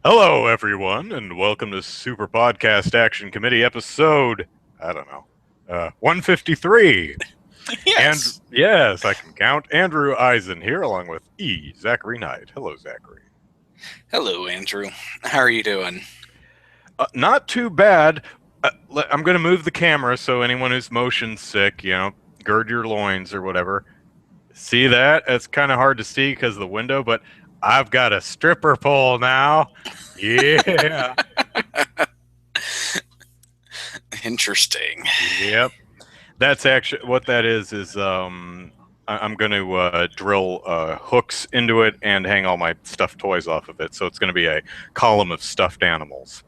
Hello, everyone, and welcome to Super Podcast Action Committee episode, I don't know, 153. And Yes. yes, I can count. Andrew Eisen here, along with Zachary Knight. Hello, Zachary. Hello, Andrew. How are you doing? Not too bad. I'm going to move the camera so anyone who's motion sick, gird your loins or whatever. See that? It's kind of hard to see because of the window, but I've got a stripper pole now. Yeah. Interesting. Yep. That's actually what that is. I'm going to drill hooks into it and hang all my stuffed toys off of it. So it's going to be a column of stuffed animals,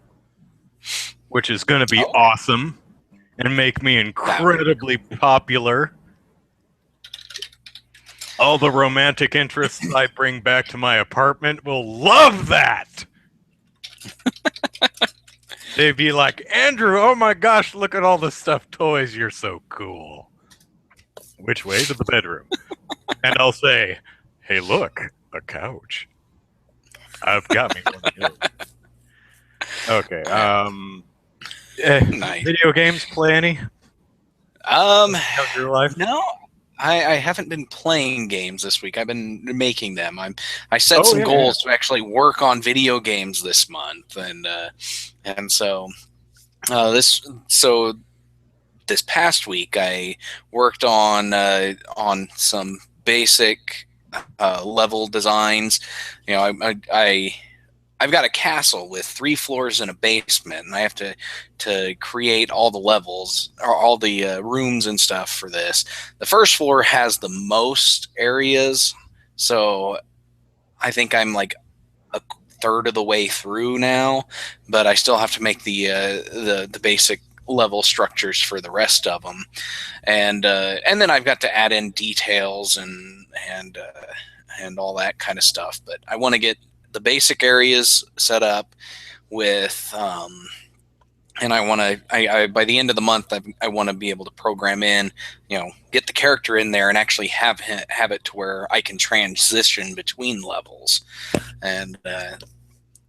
which is going to be Oh, awesome and make me that would be incredibly popular. All the romantic interests I bring back to my apartment will love that. They'd be like, Andrew, oh my gosh, look at all the stuffed toys. You're so cool. Which way to the bedroom? And I'll say, hey, look, a couch. I've got me one of those. Okay. nice. Video games, play any? How's your life? No, I haven't been playing games this week. I've been making them. I set some goals to actually work on video games this month, and so this past week I worked on some basic level designs. You know, I've got a castle with 3 floors and a basement, and I have to create all the levels or all the rooms and stuff for this. The first floor has the most areas, so I think I'm like a third of the way through now, but I still have to make the basic level structures for the rest of them, and then I've got to add in details and all that kind of stuff. But I want to get the basic areas set up with and I want to I by the end of the month I want to be able to program in, get the character in there and actually have it to where I can transition between levels and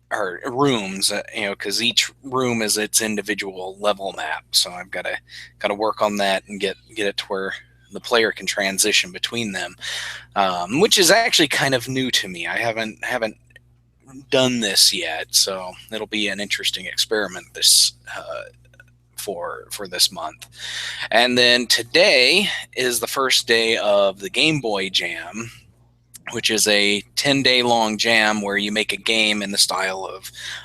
or rooms, because each room is its individual level map. So I've got to work on that and get it to where the player can transition between them, which is actually kind of new to me. I haven't done this yet, so it'll be an interesting experiment this for this month. And then today is the first day of the Game Boy Jam, which is a 10-day long jam where you make a game in the style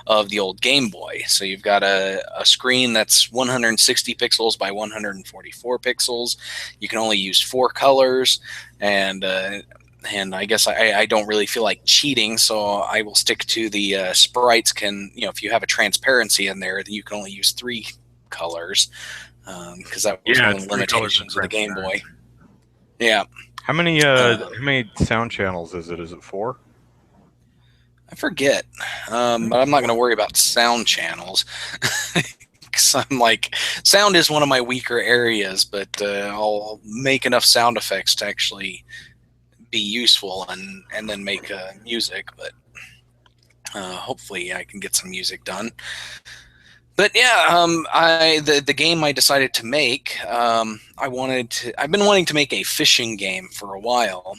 of the old Game Boy. So you've got a screen that's 160 pixels by 144 pixels. You can only use 4 colors, and I guess I don't really feel like cheating, so I will stick to the sprites. If you have a transparency in there, then you can only use 3 colors, because that was one of the limitations of the Game Boy. Yeah. How many sound channels is it? Is it 4? I forget, but I'm not going to worry about sound channels. Because I'm like, sound is one of my weaker areas, but I'll make enough sound effects to actually be useful and then make music. But hopefully I can get some music done. But yeah, the game I decided to make, I've been wanting to make a fishing game for a while.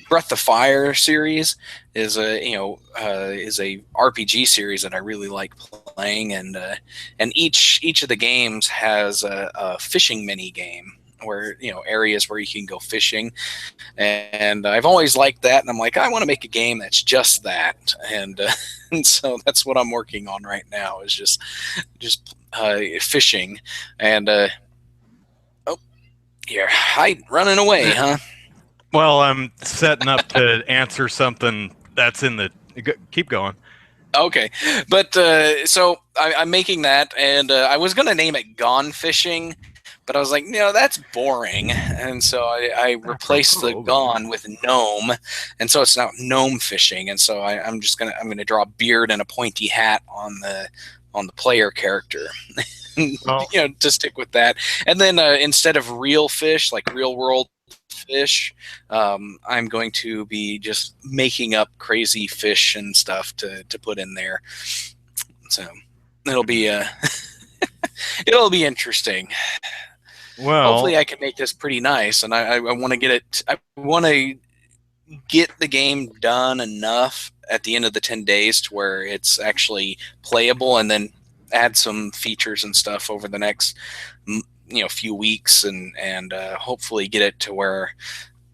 Breath of Fire series is a RPG series that I really like playing, and each of the games has a fishing mini game where areas where you can go fishing, and I've always liked that, and I'm like, I want to make a game that's just that, and so that's what I'm working on right now, is just fishing. And oh, you're running away, huh? Well, I'm setting up to answer something that's in the. Keep going. Okay, but so I'm making that, and I was going to name it Gone Fishing, but I was like, that's boring, and so I replaced the Gone with Gnome, and so it's now Gnome Fishing, and so I'm gonna draw a beard and a pointy hat on the player character, to stick with that, and then instead of real fish, like real world fish. I'm going to be just making up crazy fish and stuff to put in there. So it'll be it'll be interesting. Well, Hopefully, I can make this pretty nice, and I want to get it. I want to get the game done enough at the end of the 10 days to where it's actually playable, and then add some features and stuff over the next few weeks, and hopefully get it to where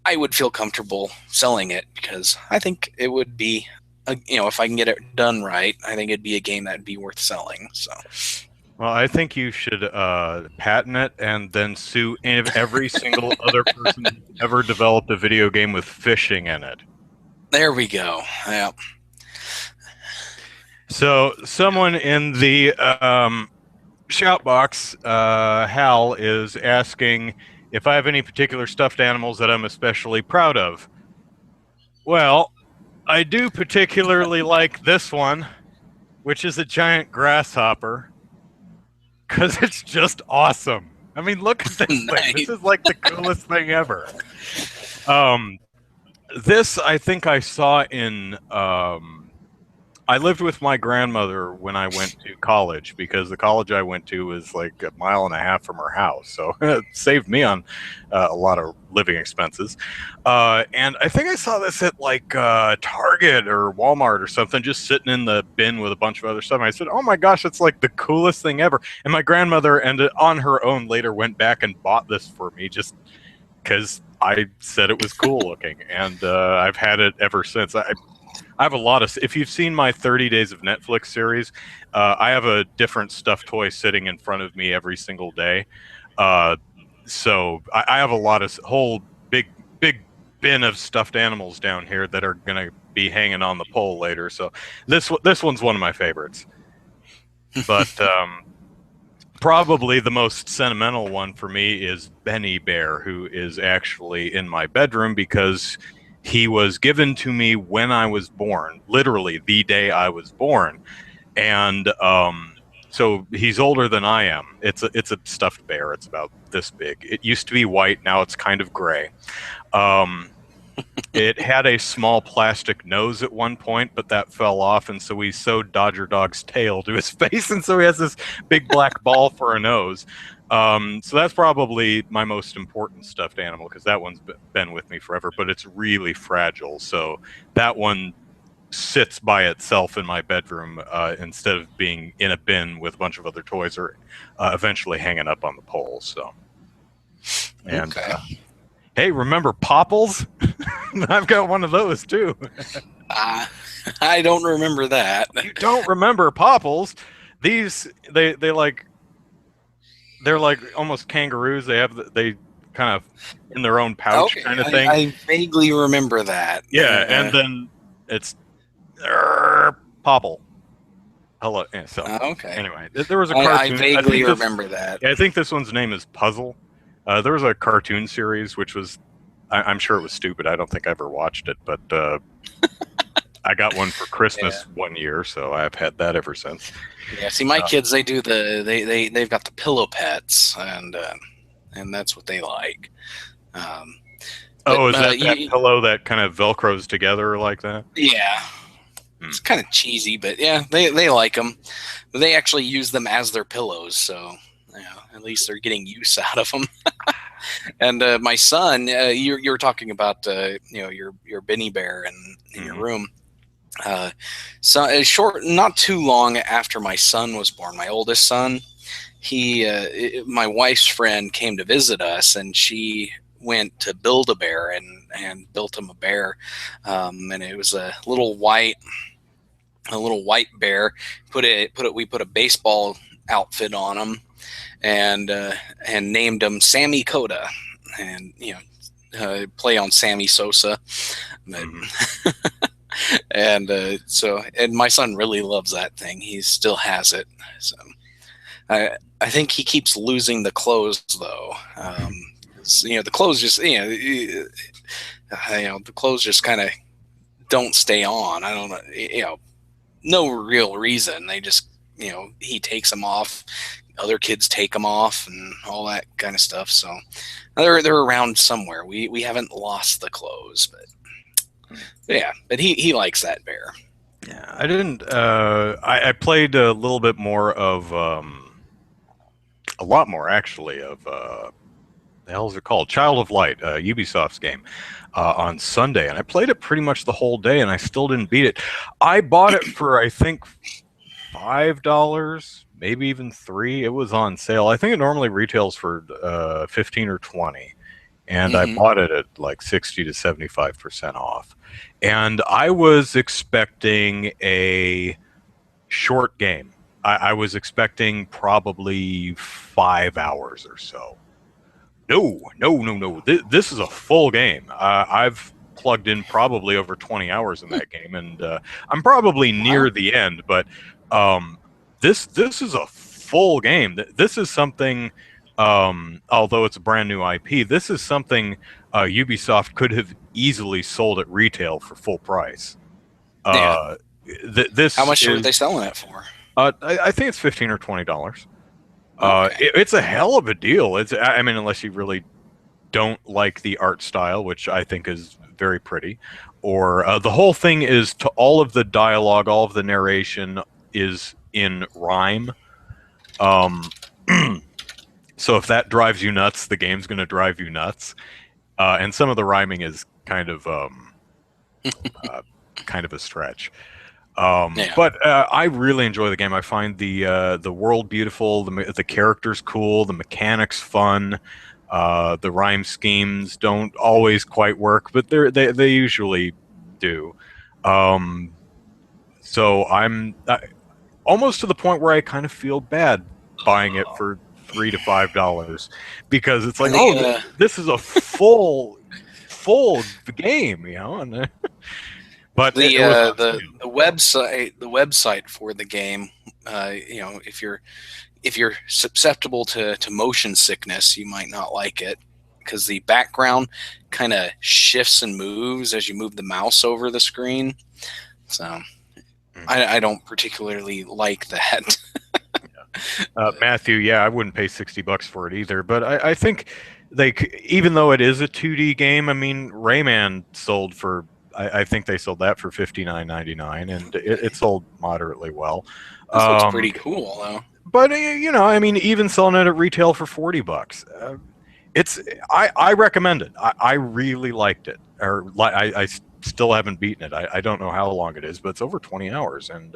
I would feel comfortable selling it, because I think it would be if I can get it done right, I think it'd be a game that'd be worth selling. So well, I think you should patent it and then sue every single other person who's ever developed a video game with fishing in it. there we go. Yeah. So someone in the shout box, Hal, is asking if I have any particular stuffed animals that I'm especially proud of. Well, I do particularly like this one, which is a giant grasshopper, because it's just awesome. I mean, look at this thing. This is like the coolest thing ever. This, I think I saw in... I lived with my grandmother when I went to college, because the college I went to was like 1.5 miles from her house. So it saved me on a lot of living expenses. And I think I saw this at like Target or Walmart or something, just sitting in the bin with a bunch of other stuff. And I said, oh my gosh, it's like the coolest thing ever. And my grandmother, on her own, later went back and bought this for me just because I said it was cool looking. And I've had it ever since. I have a lot of... If you've seen my 30 Days of Netflix series, I have a different stuffed toy sitting in front of me every single day. So I have a lot of... whole big bin of stuffed animals down here that are going to be hanging on the pole later. So this one's one of my favorites. But probably the most sentimental one for me is Benny Bear, who is actually in my bedroom because... he was given to me when I was born, literally the day I was born. And so he's older than I am. It's a stuffed bear. It's about this big. It used to be white. Now it's kind of gray. It had a small plastic nose at one point, but that fell off. And so we sewed Dodger Dog's tail to his face. And so he has this big black ball for a nose. So that's probably my most important stuffed animal, because that one's been with me forever, but it's really fragile. So that one sits by itself in my bedroom instead of being in a bin with a bunch of other toys, or eventually hanging up on the pole. So, and Okay. hey, remember Popples? I've got one of those too. I don't remember that. You don't remember Popples? These they're like almost kangaroos. They kind of in their own pouch kind of thing. I vaguely remember that. Yeah, and then it's Popple. Hello. Yeah, so okay. Anyway, there was a cartoon. I vaguely remember that. Yeah, I think this one's name is Puzzle. There was a cartoon series which was, I'm sure it was stupid. I don't think I ever watched it, but I got one for Christmas one year, so I've had that ever since. Yeah, see, my kids, they've got the pillow pets, and that's what they like. Is that pillow that kind of velcros together like that? Yeah, it's kind of cheesy, but yeah, they like them. They actually use them as their pillows, so at least they're getting use out of them. And my son, you were talking about your Benny Bear in your room. So not too long after my son was born, my oldest son, my wife's friend came to visit us, and she went to Build-A-Bear and built him a bear, and it was a little white bear. We put a baseball outfit on him, and named him Sammy Coda, and play on Sammy Sosa. And and my son really loves that thing. He still has it. So I think he keeps losing the clothes though. The clothes just the clothes just kind of don't stay on. I don't know. No real reason. They just he takes them off, other kids take them off and all that kind of stuff. So they're around somewhere. We haven't lost the clothes, but yeah. But he likes that bear. Yeah, I didn't. I played a little bit more of, a lot more actually of the hell is it called? Child of Light, Ubisoft's game, on Sunday, and I played it pretty much the whole day, and I still didn't beat it. I bought it for I think $5, maybe even $3. It was on sale. I think it normally retails for 15 or 20, and I bought it at like 60 to 75% off. And I was expecting a short game. I was expecting probably 5 hours or so. No. This is a full game. I've plugged in probably over 20 hours in that game, and I'm probably near the end. But this is a full game. This is something. Although it's a brand new IP, this is something Ubisoft could have easily sold at retail for full price. This How much are they selling it for? I think it's $15 or $20. Okay. It's a hell of a deal. I mean, unless you really don't like the art style, which I think is very pretty, or the whole thing is to all of the dialogue, all of the narration is in rhyme. So if that drives you nuts, the game's going to drive you nuts. And some of the rhyming is kind of a stretch. But I really enjoy the game. I find the world beautiful, the characters cool, the mechanics fun. The rhyme schemes don't always quite work, but they usually do. So I'm almost to the point where I kind of feel bad buying it for $3 to $5 because it's like, this is a full game, you know. And but the website for the game, if you're susceptible to motion sickness, you might not like it because the background kind of shifts and moves as you move the mouse over the screen. So I don't particularly like that. Matthew, I wouldn't pay $60 for it either. But I think even though it is a 2D game, I mean, Rayman sold for. I think they sold that for $59.99, and it sold moderately well. This looks pretty cool, though. But I mean, even selling it at retail for $40, I recommend it. I really liked it, or I still haven't beaten it. I don't know how long it is, but it's over 20 hours, and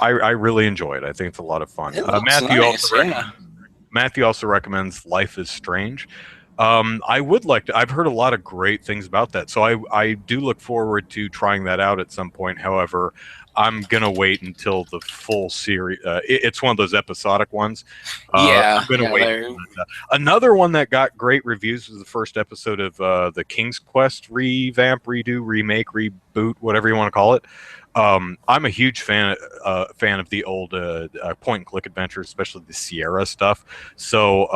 I really enjoy it. I think it's a lot of fun. Matthew also recommends Life is Strange. I would like to. I've heard a lot of great things about that, so I do look forward to trying that out at some point. However, I'm gonna wait until the full series. It's one of those episodic ones. I'm gonna wait. Another one that got great reviews was the first episode of the King's Quest revamp, redo, remake, reboot, whatever you want to call it. I'm a huge fan of the old point and click adventures, especially the Sierra stuff. So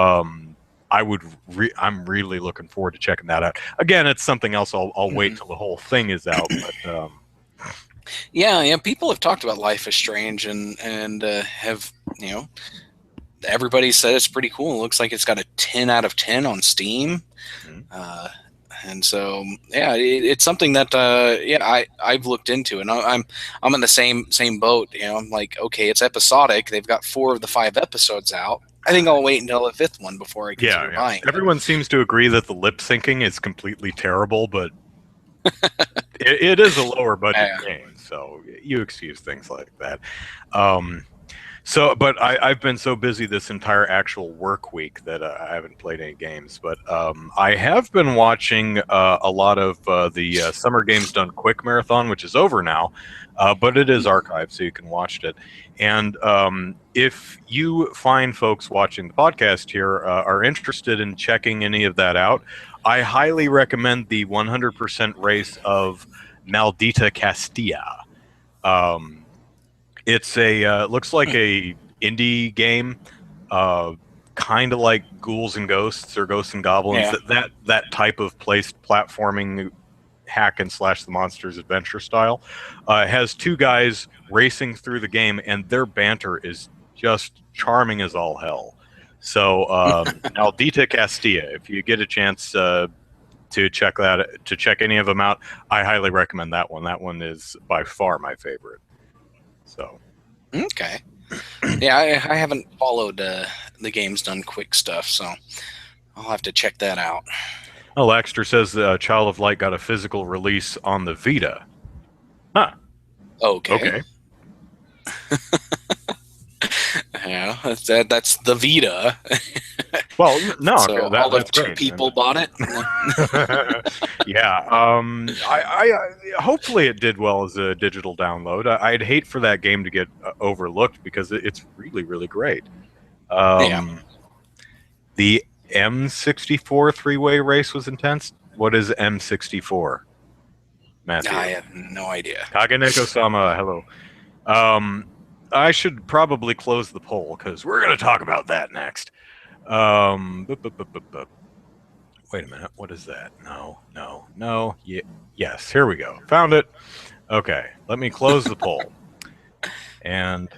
I'm really looking forward to checking that out. Again, it's something else. I'll wait till the whole thing is out. But people have talked about Life is Strange and have everybody said it's pretty cool. It looks like it's got a 10 out of 10 on Steam. And so it's something that I've looked into, and I'm in the same boat. I'm like, okay, it's episodic. They've got 4 of the 5 episodes out. I think I'll wait until the 5th one before I consider buying. Everyone seems to agree that the lip syncing is completely terrible, but it is a lower budget game, so you excuse things like that. But I've been so busy this entire actual work week that I haven't played any games. But I have been watching a lot of the Summer Games Done Quick marathon, which is over now, but it is archived, so you can watch it. And if you find folks watching the podcast here are interested in checking any of that out, I highly recommend the 100% race of Maldita Castilla. It's looks like a indie game, kind of like Ghouls and Ghosts or Ghosts and Goblins. That type of placed platforming hack and slash the monsters adventure style. It has two guys racing through the game, and their banter is just charming as all hell. So Maldita Castilla, if you get a chance to check any of them out, I highly recommend that one. That one is by far my favorite. So Okay. Yeah, I haven't followed the Games Done Quick stuff, so I'll have to check that out. oh, Laxter says Child of Light got a physical release on the Vita. Huh. Okay. Yeah, that's the Vita. Well, no, So all of that's two great. people bought it. Yeah. I hopefully it did well as a digital download. I'd hate for that game to get overlooked because it's really, really great. Yeah. The M64 three-way race was intense. What is M64? Matthew. I have no idea. Kageneko-sama, hello. I should probably close the poll because we're going to talk about that next. Wait a minute. What is that? No. Yes, here we go. Found it. Okay, let me close the poll. And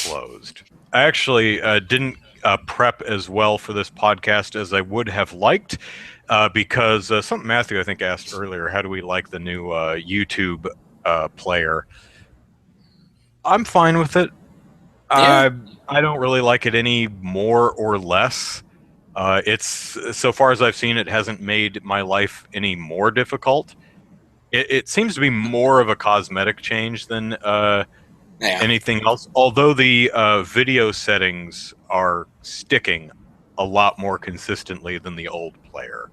closed. I actually didn't prep as well for this podcast as I would have liked because something Matthew, I think, asked earlier, how do we like the new YouTube player? I'm fine with it. Yeah. I don't really like it any more or less. It's, so far as I've seen, it hasn't made my life any more difficult. It seems to be more of a cosmetic change than anything else. Although the video settings are sticking a lot more consistently than the old player.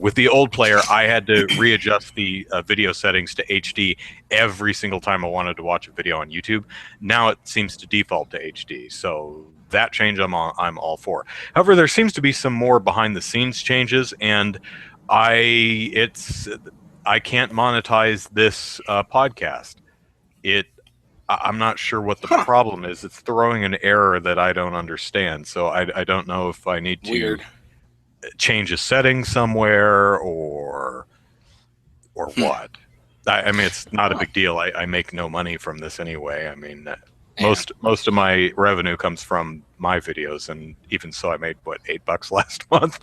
With the old player, I had to readjust the video settings to HD every single time I wanted to watch a video on YouTube. Now it seems to default to HD, so that change I'm all for. However, there seems to be some more behind the scenes changes, and I can't monetize this podcast. I'm not sure what the problem is. It's throwing an error that I don't understand, so I don't know if I need to change a setting somewhere or what. I mean, it's not a big deal. I make no money from this anyway. I mean, most of my revenue comes from my videos, and even so, I made $8 last month.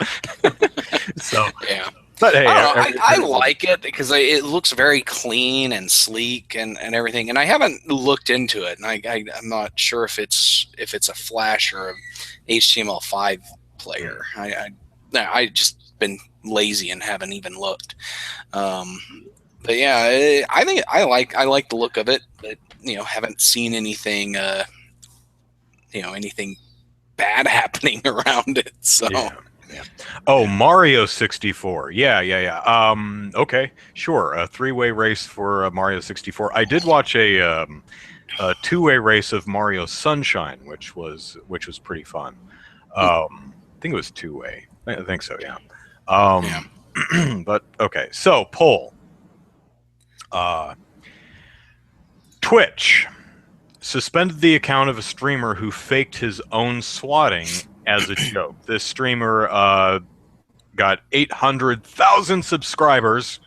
So yeah. But hey, I like it because it looks very clean and sleek and everything. And I haven't looked into it, and I'm not sure if it's a Flash or a HTML5 player. I just been lazy and haven't even looked. But yeah, I think I like the look of it, but haven't seen anything anything bad happening around it. So. Yeah. Oh, Mario 64. Yeah. Okay, sure. A three-way race for Mario 64. I did watch a two-way race of Mario Sunshine, which was pretty fun. I think it was two-way. I think so. Yeah. But okay. So poll. Twitch suspended the account of a streamer who faked his own swatting as a joke. This streamer got 800,000 subscribers.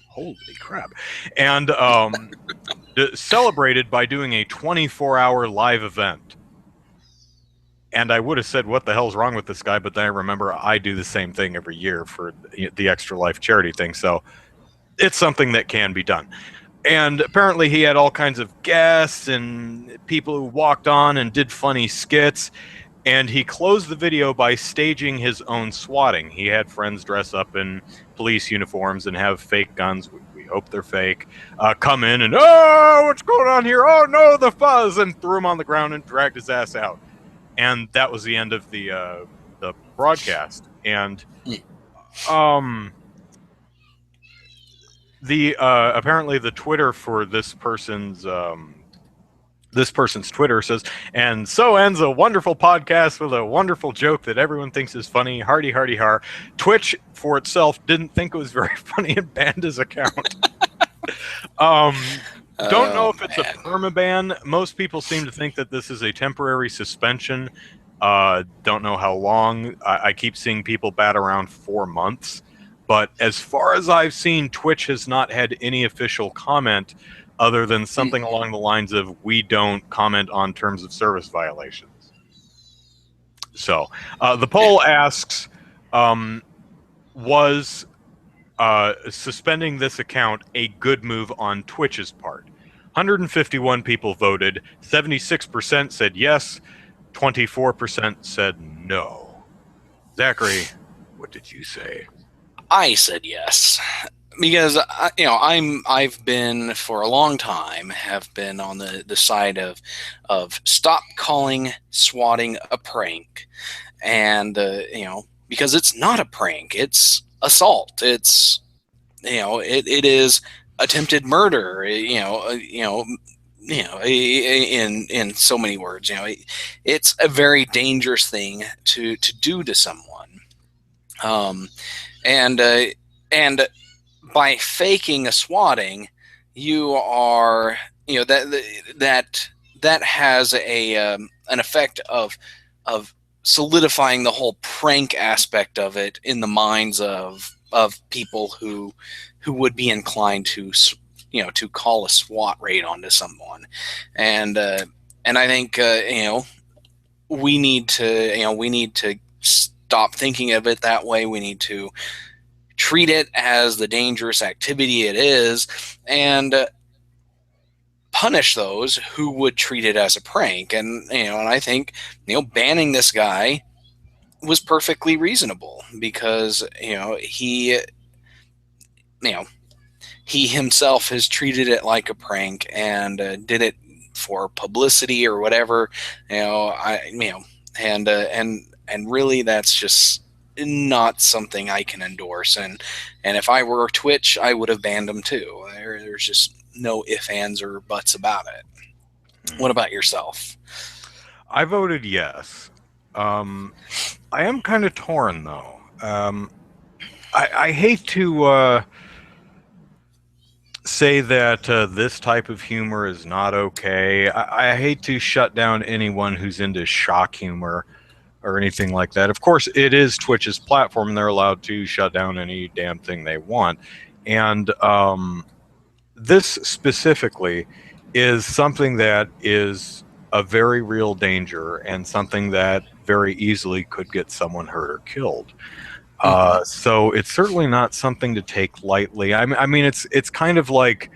Holy crap. And celebrated by doing a 24-hour live event. And I would have said, what the hell's wrong with this guy? But then I remember I do the same thing every year for the Extra Life charity thing. So it's something that can be done. And apparently he had all kinds of guests and people who walked on and did funny skits. And he closed the video by staging his own swatting. He had friends dress up in police uniforms and have fake guns. We hope they're fake. Come in and, oh, what's going on here? Oh, no, the fuzz! And threw him on the ground and dragged his ass out. And that was the end of the broadcast. And apparently the Twitter for this person's Twitter says, and so ends a wonderful podcast with a wonderful joke that everyone thinks is funny. Hardy, hardy, har. Twitch, for itself, didn't think it was very funny and banned his account. Don't know if it's a permaban. Most people seem to think that this is a temporary suspension. Don't know how long. I keep seeing people bat around 4 months. But as far as I've seen, Twitch has not had any official comment other than something along the lines of, we don't comment on terms of service violations. So the poll asks, was suspending this account a good move on Twitch's part? 151 people voted, 76% said yes, 24% said no. Zachary, what did you say? I said yes, because I've been for a long time have been on the side of stop calling swatting a prank, and because it's not a prank, it's assault, it's it is attempted murder, in so many words, it's a very dangerous thing to do to someone. And by faking a swatting, you are that has an effect of solidifying the whole prank aspect of it in the minds of people who would be inclined to to call a SWAT raid onto someone, and I think we need to stop thinking of it that way. We need to treat it as the dangerous activity it is, and punish those who would treat it as a prank. And and I think banning this guy was perfectly reasonable, because he he himself has treated it like a prank, and did it for publicity or whatever. And really, that's just not something I can endorse. And if I were Twitch, I would have banned him too. There's just no ifs, ands, or buts about it. What about yourself? I voted yes. I am kind of torn, though. I hate to say that this type of humor is not okay. I hate to shut down anyone who's into shock humor or anything like that. Of course, it is Twitch's platform, and they're allowed to shut down any damn thing they want. And this specifically is something that is a very real danger, and something that very easily could get someone hurt or killed. So it's certainly not something to take lightly. I mean, it's kind of like,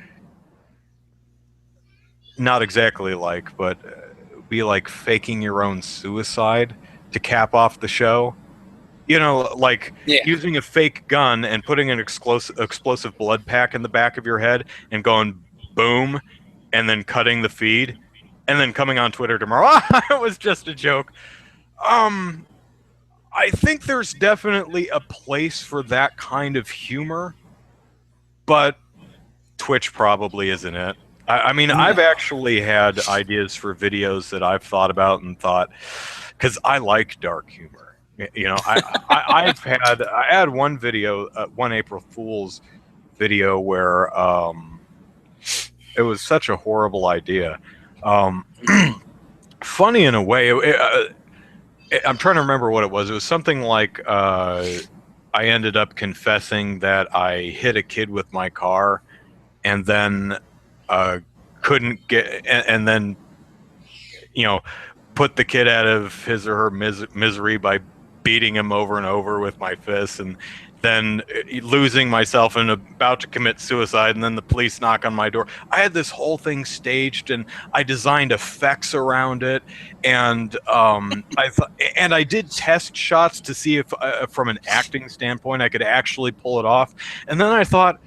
not exactly like, but be like faking your own suicide to cap off the show. Like using a fake gun and putting an explosive blood pack in the back of your head and going boom, and then cutting the feed, and then coming on Twitter tomorrow. It was just a joke. I think there's definitely a place for that kind of humor, but Twitch probably isn't it. I mean, I've actually had ideas for videos that I've thought about and thought, because I like dark humor. I had one video, one April Fool's video, where it was such a horrible idea. Funny in a way. I'm trying to remember what it was. It was something like I ended up confessing that I hit a kid with my car, and then couldn't get, and then put the kid out of his or her misery by beating him over and over with my fists, and then losing myself and about to commit suicide, and then the police knock on my door. I had this whole thing staged, and I designed effects around it, and I did test shots to see if from an acting standpoint I could actually pull it off. And then I thought,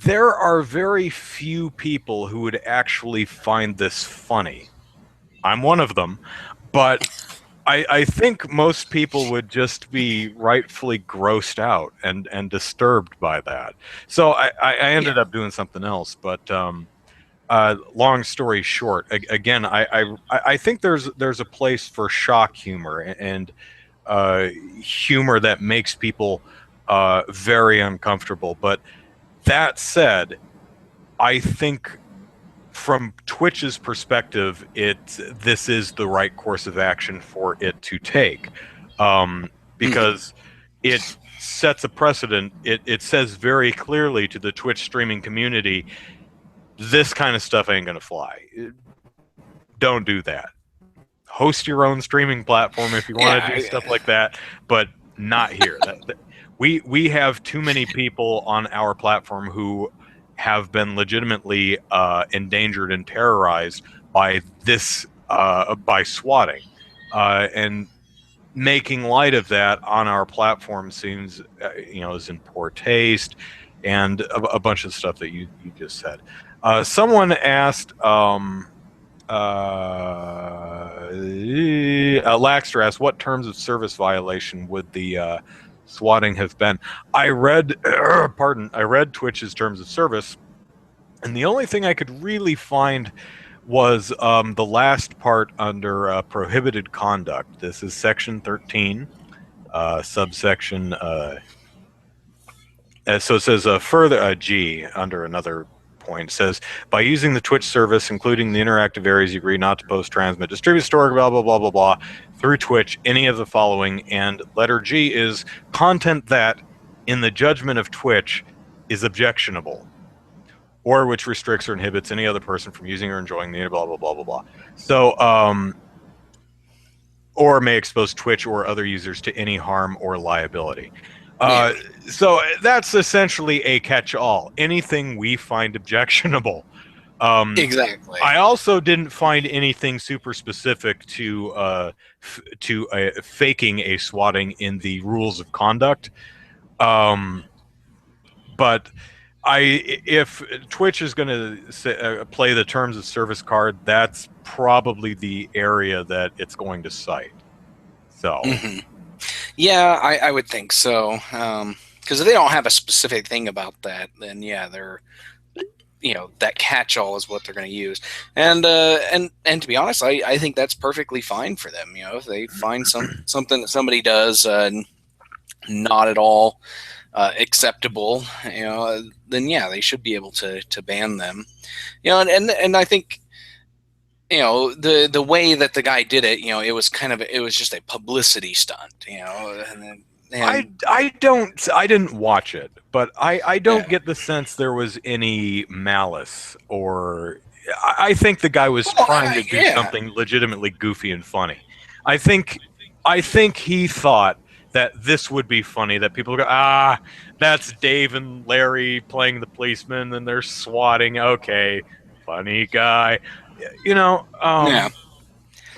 there are very few people who would actually find this funny. I'm one of them, but I think most people would just be rightfully grossed out and disturbed by that. So I ended up doing something else. But long story short, again, I think there's a place for shock humor and humor that makes people very uncomfortable. But that said, I think from Twitch's perspective, this is the right course of action for it to take, because it sets a precedent. It says very clearly to the Twitch streaming community, this kind of stuff ain't gonna fly. Don't do that. Host your own streaming platform if you want to do stuff like that, but not here. We have too many people on our platform who have been legitimately endangered and terrorized by this by swatting, and making light of that on our platform seems is in poor taste, and a bunch of stuff that you just said. Someone asked. Laxter asked, what terms of service violation would the swatting have been? I read, I read Twitch's terms of service, and the only thing I could really find was the last part under prohibited conduct. This is section 13, subsection. So it says further G under another point says, by using the Twitch service, including the interactive areas, you agree not to post, transmit, distribute, store, blah, blah, blah, blah, blah, through Twitch, any of the following. And letter G is content that, in the judgment of Twitch, is objectionable, or which restricts or inhibits any other person from using or enjoying the blah, blah, blah, blah, blah. So, or may expose Twitch or other users to any harm or liability. So that's essentially a catch-all. Anything we find objectionable. Exactly. I also didn't find anything super specific to faking a swatting in the rules of conduct. But if Twitch is going to play the terms of service card, that's probably the area that it's going to cite. So. Mm-hmm. Yeah, I would think so. Because if they don't have a specific thing about that, then yeah, they're, that catch-all is what they're going to use. And to be honest, I think that's perfectly fine for them. If they find something that somebody does not at all acceptable, then yeah, they should be able to ban them. And I think. The way that the guy did it, it was just a publicity stunt, I didn't watch it, but I don't get the sense there was any malice, or I think the guy was trying to do something legitimately goofy and funny. I think he thought that this would be funny, that people go, that's Dave and Larry playing the policeman and they're swatting. Okay, funny guy.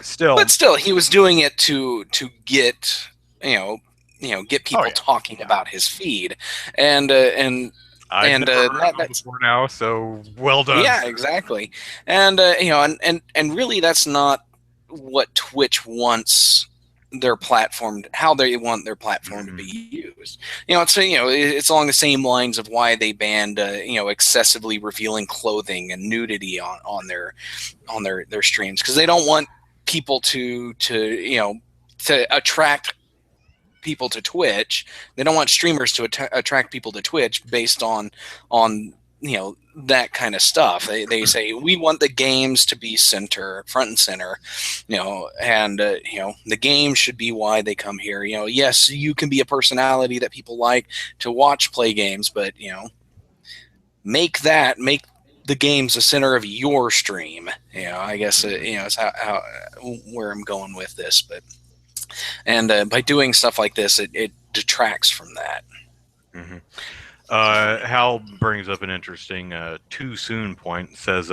Still, he was doing it to get get people talking about his feed, and I've never heard of him before now, so well done. Yeah, exactly, and and really, that's not what Twitch wants their platform, how they want their platform to be used. It's along the same lines of why they banned excessively revealing clothing and nudity on their streams, because they don't want people to attract people to Twitch. They don't want streamers to attract people to Twitch based on that kind of stuff. They say we want the games to be front and center, and the game should be why they come here. Yes, you can be a personality that people like to watch play games, but make the games the center of your stream. I guess it's how where I'm going with this, but by doing stuff like this, it detracts from that. Mm-hmm. Hal brings up an interesting too soon point. Says,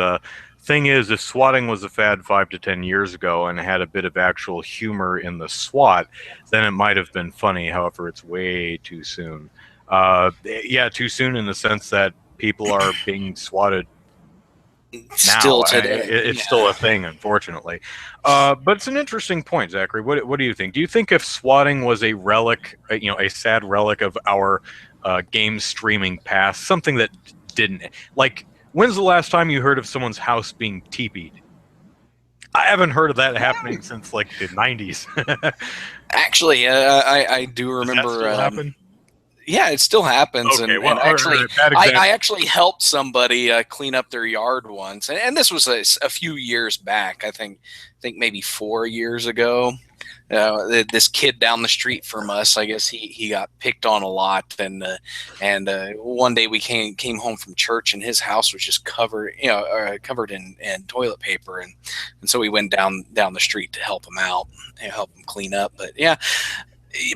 thing is, if swatting was a fad 5 to 10 years ago and had a bit of actual humor in the swat, then it might have been funny. However, it's way too soon. Yeah, too soon in the sense that people are being swatted still now. Today. It's still a thing, unfortunately. But it's an interesting point, Zachary. What do you think? Do you think if swatting was a relic, a sad relic of our game streaming past, something that didn't, like, when's the last time you heard of someone's house being teepeed? I haven't heard of that happening since like the 90s. Actually, I do remember. Does that still happen? Yeah, it still happens. Okay, and actually, I actually helped somebody clean up their yard once, and this was a few years back. I think maybe 4 years ago. This kid down the street from us, I guess he got picked on a lot, and one day we came home from church, and his house was just covered in toilet paper, and so we went down the street to help him out and help him clean up. But yeah,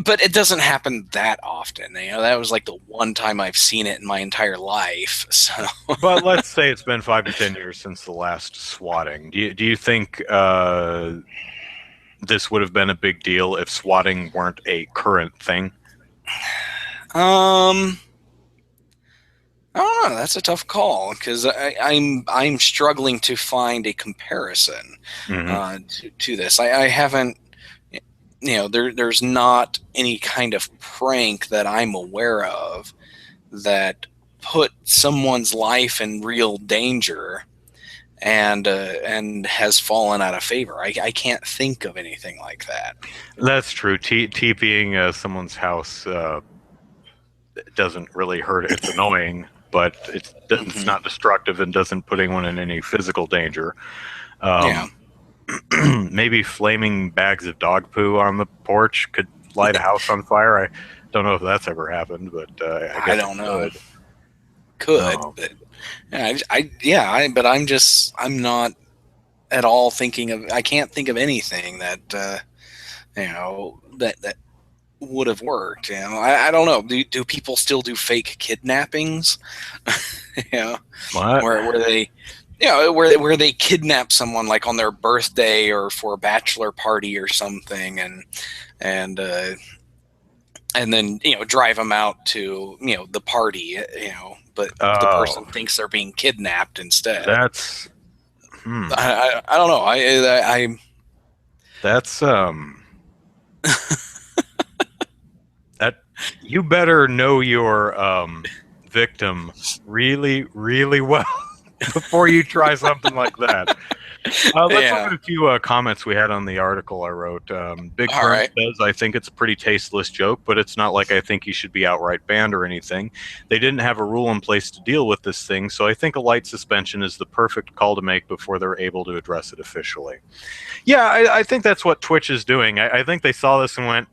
but it doesn't happen that often. That was like the one time I've seen it in my entire life. So, But let's say it's been 5 to 10 years since the last swatting. Do you think this would have been a big deal if swatting weren't a current thing? I don't know. That's a tough call because I'm struggling to find a comparison to this. I haven't. There's not any kind of prank that I'm aware of that put someone's life in real danger and has fallen out of favor. I can't think of anything like that. That's true. TPing someone's house doesn't really hurt. It's annoying, but it's not destructive and doesn't put anyone in any physical danger. Maybe flaming bags of dog poo on the porch could light a house on fire. I don't know if that's ever happened, but I guess don't know. Could, but but I'm not at all thinking of. I can't think of anything that that would have worked. I don't know. Do people still do fake kidnappings? What? Where they. Where they kidnap someone like on their birthday or for a bachelor party or something, and then drive them out to the party, but the person thinks they're being kidnapped instead. That's I don't know. I that's that you better know your victim really, really well before you try something like that. Let's look at a few comments we had on the article I wrote. Big Firm says, I think it's a pretty tasteless joke, but it's not like I think he should be outright banned or anything. They didn't have a rule in place to deal with this thing, so I think a light suspension is the perfect call to make before they're able to address it officially. Yeah, I think that's what Twitch is doing. I think they saw this and went,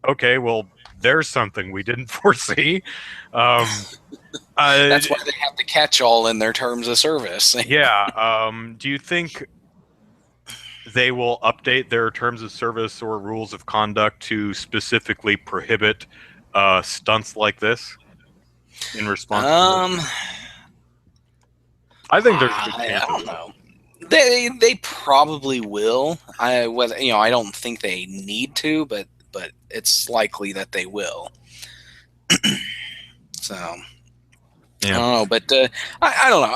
okay, well, there's something we didn't foresee. That's why they have the catch-all in their terms of service. Yeah. Do you think they will update their terms of service or rules of conduct to specifically prohibit stunts like this in response to this? I think there's a good chance. I don't know. They probably will. I don't think they need to, but it's likely that they will. So I don't know, but I don't know.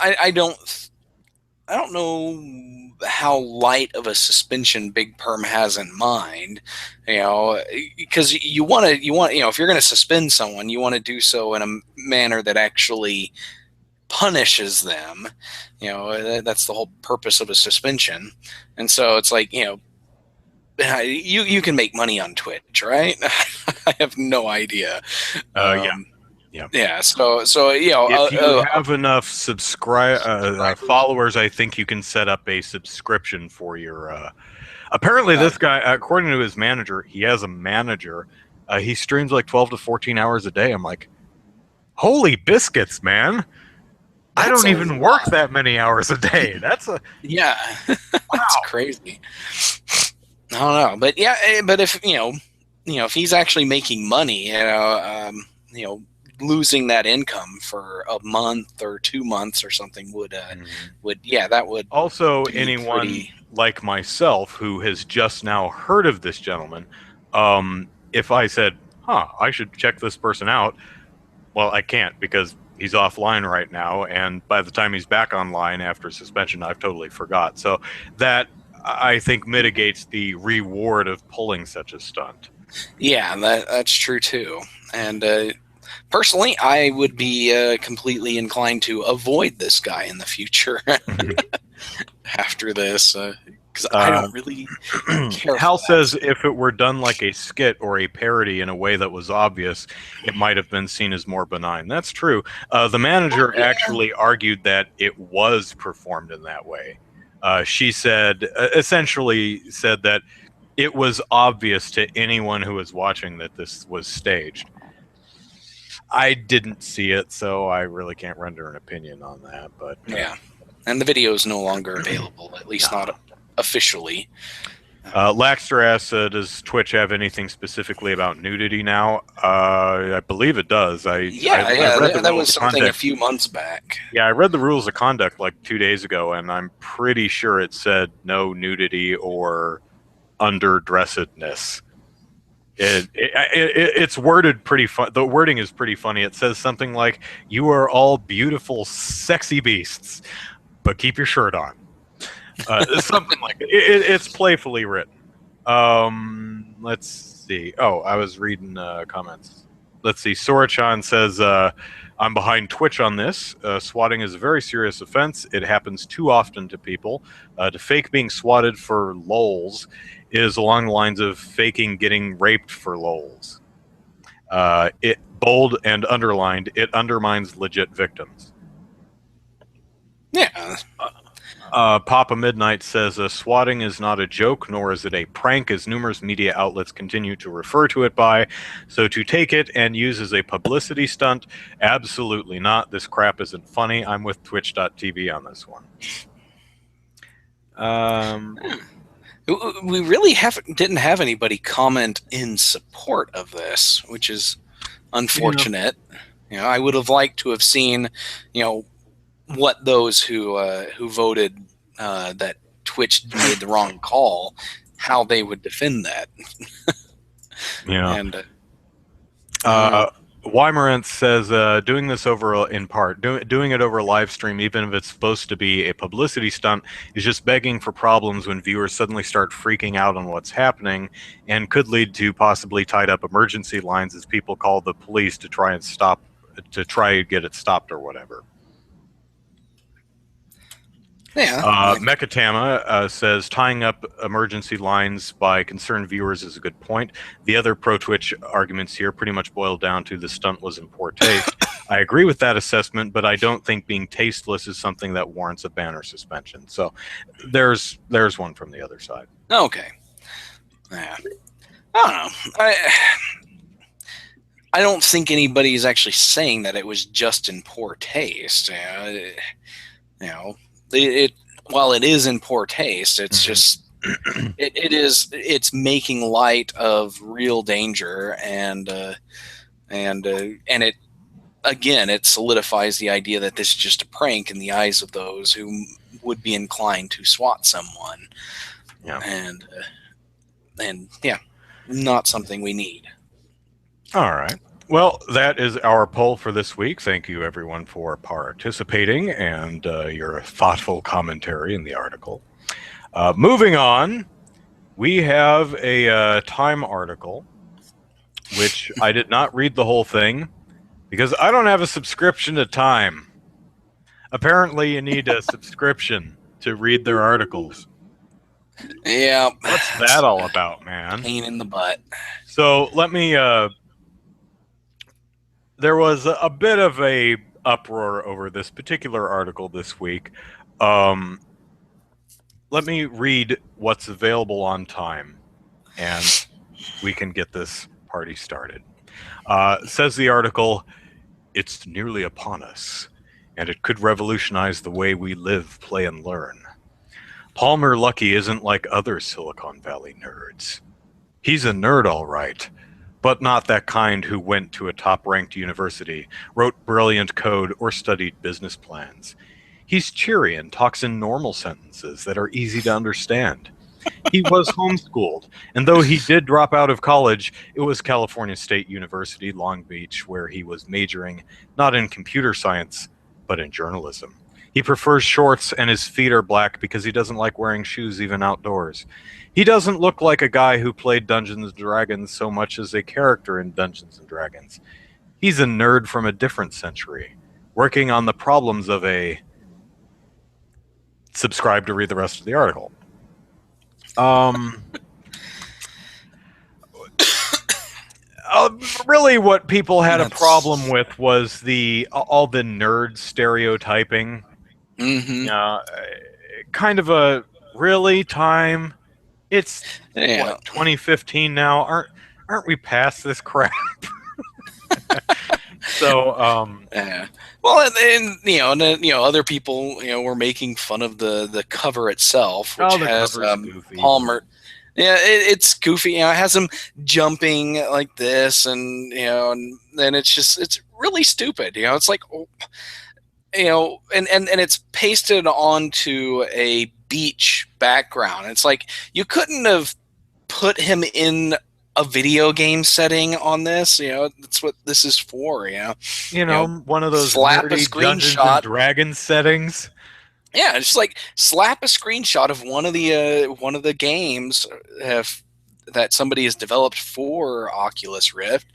I don't know how light of a suspension Big Perm has in mind. Because you want if you're going to suspend someone, you want to do so in a manner that actually punishes them. That's the whole purpose of a suspension. And so it's like, you can make money on Twitch, right? I have no idea. Yeah. So if you have enough followers, I think you can set up a subscription for your. Apparently, this guy, according to his manager, he has a manager. He streams like 12 to 14 hours a day. I'm like, holy biscuits, man! I don't even work that many hours a day. That's that's crazy. I don't know, but but if if he's actually making money, losing that income for a month or 2 months or something would also anyone like myself who has just now heard of this gentleman. If I said, I should check this person out, well, I can't because he's offline right now, and by the time he's back online after suspension, I've totally forgot. So that, I think, mitigates the reward of pulling such a stunt. Yeah, that's true too. And personally, I would be completely inclined to avoid this guy in the future after this, because I don't really care. Hal says if it were done like a skit or a parody in a way that was obvious, it might have been seen as more benign. That's true. The manager actually argued that it was performed in that way. She said, essentially said that it was obvious to anyone who was watching that this was staged. I didn't see it, so I really can't render an opinion on that. But yeah, and the video is no longer available, at least not officially. Laxter asks, does Twitch have anything specifically about nudity now? I believe it does. I read that was something a few months back. Yeah, I read the rules of conduct like 2 days ago, and I'm pretty sure it said no nudity or underdressedness. It's worded pretty fun. The wording is pretty funny. It says something like, "You are all beautiful, sexy beasts, but keep your shirt on." Something like that. It's playfully written. Let's see. Oh, I was reading comments. Let's see. Sorachan says, I'm behind Twitch on this. Swatting is a very serious offense. It happens too often to people. To fake being swatted for lols is along the lines of faking getting raped for lols. It bold and underlined. It undermines legit victims. Yeah. Papa Midnight says, swatting is not a joke, nor is it a prank, as numerous media outlets continue to refer to it by. So to take it and use as a publicity stunt, absolutely not. This crap isn't funny. I'm with Twitch.tv on this one. We really didn't have anybody comment in support of this, which is unfortunate. Yeah. I would have liked to have seen, what those who voted that Twitch made the wrong call, how they would defend that. Yeah. And Weimarant says, doing this over doing it over a live stream, even if it's supposed to be a publicity stunt, is just begging for problems when viewers suddenly start freaking out on what's happening, and could lead to possibly tied up emergency lines as people call the police to try and get it stopped or whatever. Yeah. Mechatama says, tying up emergency lines by concerned viewers is a good point. The other pro-Twitch arguments here pretty much boil down to the stunt was in poor taste. I agree with that assessment, but I don't think being tasteless is something that warrants a ban or suspension. So there's one from the other side. Okay. Yeah. I don't know. I don't think anybody is actually saying that it was just in poor taste. While it is in poor taste, it's just it's making light of real danger, and it again, it solidifies the idea that this is just a prank in the eyes of those who would be inclined to swat someone. Yeah. And yeah, not something we need. All right. Well, that is our poll for this week. Thank you, everyone, for participating and your thoughtful commentary in the article. Moving on, we have a Time article, which I did not read the whole thing because I don't have a subscription to Time. Apparently, you need a subscription to read their articles. Yeah. What's that all about, man? Pain in the butt. So let me... there was a bit of a uproar over this particular article this week. Let me read what's available on Time, and we can get this party started. Says the article, "It's nearly upon us, and it could revolutionize the way we live, play, and learn. Palmer Luckey isn't like other Silicon Valley nerds. He's a nerd, all right, but not that kind who went to a top-ranked university, wrote brilliant code, or studied business plans. He's cheery and talks in normal sentences that are easy to understand. He was homeschooled, and though he did drop out of college, it was California State University, Long Beach, where he was majoring not in computer science, but in journalism. He prefers shorts, and his feet are black because he doesn't like wearing shoes even outdoors. He doesn't look like a guy who played Dungeons & Dragons so much as a character in Dungeons & Dragons. He's a nerd from a different century, working on the problems of a..." Subscribe to read the rest of the article. Really what people had a problem with was all the nerd stereotyping. Mm-hmm. kind of a really time. It's Yeah. what, 2015 now. Aren't we past this crap? So Yeah. Well, and other people, were making fun of the cover itself, which the has cover's goofy. Palmer. Yeah, it's goofy. It has him jumping like this, and and then it's really stupid. It's like, and it's pasted onto a beach background. It's like you couldn't have put him in a video game setting on this. That's what this is for. One of those slap a nerdy Dungeons and screenshot. Dragons settings. Yeah, it's just like slap a screenshot of one of the games that somebody has developed for Oculus Rift,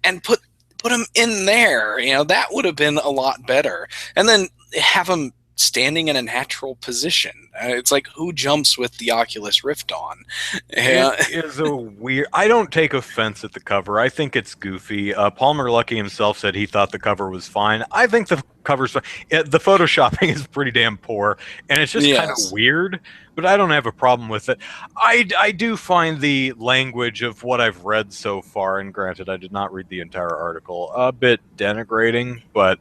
and put him in there. That would have been a lot better. And then have him standing in a natural position. It's like, who jumps with the Oculus Rift on? It is a weird. I don't take offense at the cover. I think it's goofy. Palmer Luckey himself said he thought the cover was fine. I think the cover's fine. The photoshopping is pretty damn poor, and it's just kind of weird. But I don't have a problem with it. I do find the language of what I've read so far, and granted, I did not read the entire article, a bit denigrating. But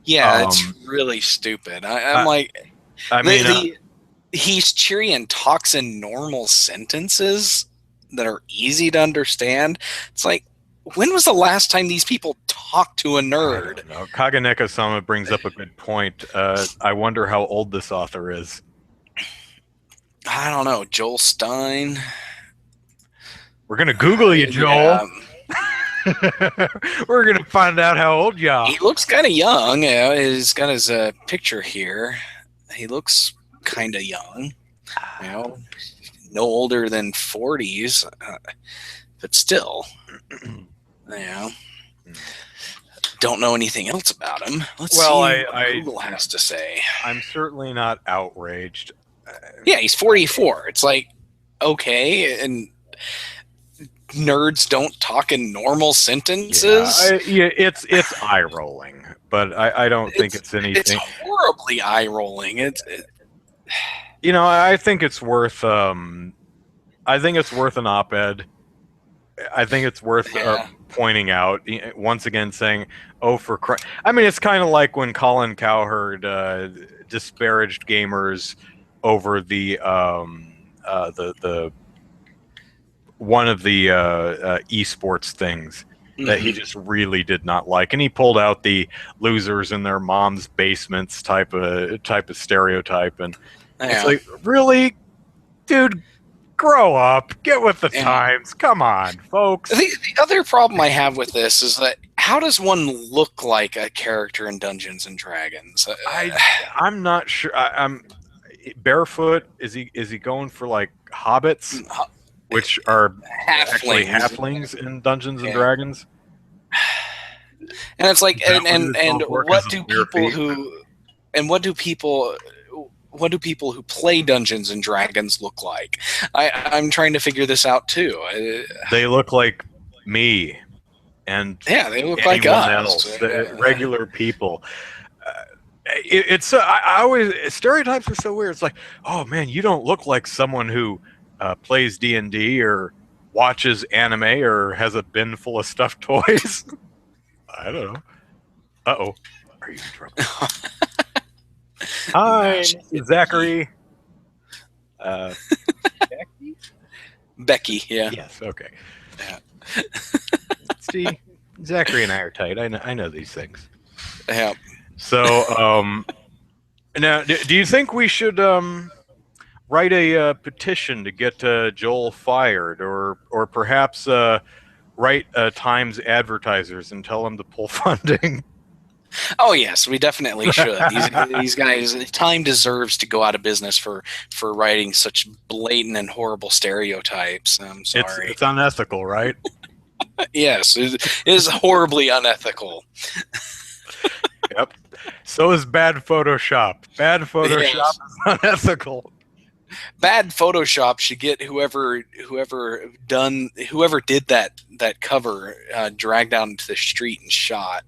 yeah, it's really stupid. I'm like, he's cheery and talks in normal sentences that are easy to understand. It's like, when was the last time these people talked to a nerd? I don't know. Kaganeka-sama brings up a good point. I wonder how old this author is. I don't know. Joel Stein. We're going to Google you, Joel. Yeah. We're going to find out how old you are. He looks kind of young. He's got his picture here. He looks kind of young. No older than 40s. But still. Don't know anything else about him. Let's see what Google has to say. I'm certainly not outraged. Yeah, he's 44. It's like, okay, and nerds don't talk in normal sentences. Yeah, it's eye rolling, but I don't think it's anything. It's horribly eye rolling. I think it's worth. I think it's worth an op-ed. I think it's worth pointing out once again, saying, "Oh, for Christ!" I mean, it's kind of like when Colin Cowherd disparaged gamers over the one of the esports things that he just really did not like, and he pulled out the losers in their mom's basements type of stereotype, and it's like, really, dude, grow up, get with the times, come on, folks. The other problem I have with this is that, how does one look like a character in Dungeons and Dragons? I'm not sure. I'm barefoot. Is he going for like hobbits, which are actually halflings in Dungeons and Dragons? And it's like, and what do people who play Dungeons and Dragons look like? I'm trying to figure this out too. They look like me, and they look like us, regular people. I always, stereotypes are so weird. It's like, oh man, you don't look like someone who plays D&D or watches anime or has a bin full of stuffed toys. I don't know. Uh-oh. Are you in trouble? Hi, Zachary. Becky, yeah. Yes, okay. See, Zachary and I are tight. I know these things. Yeah. So, now, do you think we should write a petition to get Joel fired, or perhaps write Times advertisers and tell them to pull funding? Oh yes, we definitely should. These guys, Time deserves to go out of business for writing such blatant and horrible stereotypes. I'm sorry. It's unethical, right? Yes, it is horribly unethical. Yep. So is bad Photoshop. Bad Photoshop is unethical. Bad Photoshop should get whoever did that cover dragged down into the street and shot.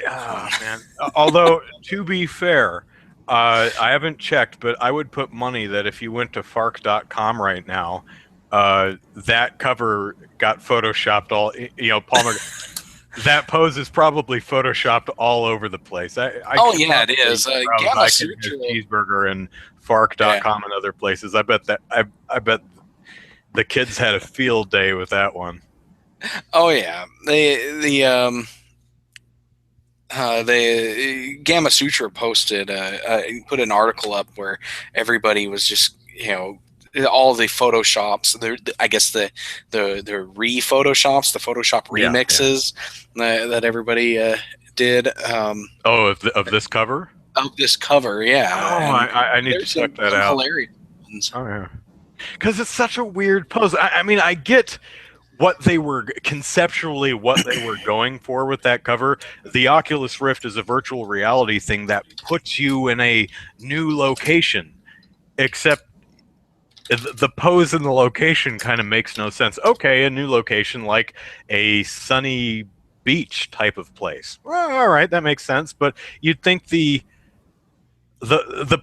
Oh man. Although, to be fair, I haven't checked, but I would put money that if you went to fark.com right now, that cover got photoshopped all. Palmer. That pose is probably photoshopped all over the place. I Oh could yeah, it probably is. browse Gamma Icon His Sutra. Cheeseburger and Yeah. fark.com and other places. I bet the kids had a field day with that one. Oh yeah. The Gamma Sutra posted put an article up where everybody was just all the photoshops, I guess the re-photoshops, the Photoshop remixes that everybody did Of this cover? of this cover, yeah. Oh, And I need to there's check that some out. hilarious ones. Oh yeah, because it's such a weird pose. I mean, I get what they were conceptually what they were going for with that cover. The Oculus Rift is a virtual reality thing that puts you in a new location, except the pose and the location kind of makes no sense. Okay, a new location like a sunny beach type of place. Well, all right, that makes sense. But you'd think the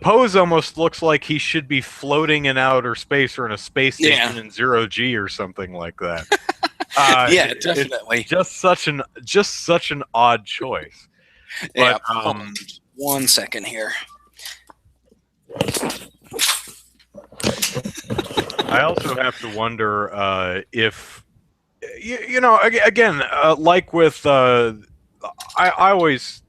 pose almost looks like he should be floating in outer space or in a space station in 0G or something like that. Yeah, definitely. It's just such an odd choice. Yeah. But, Hold on 1 second here. I also have to wonder if, again, like with, I always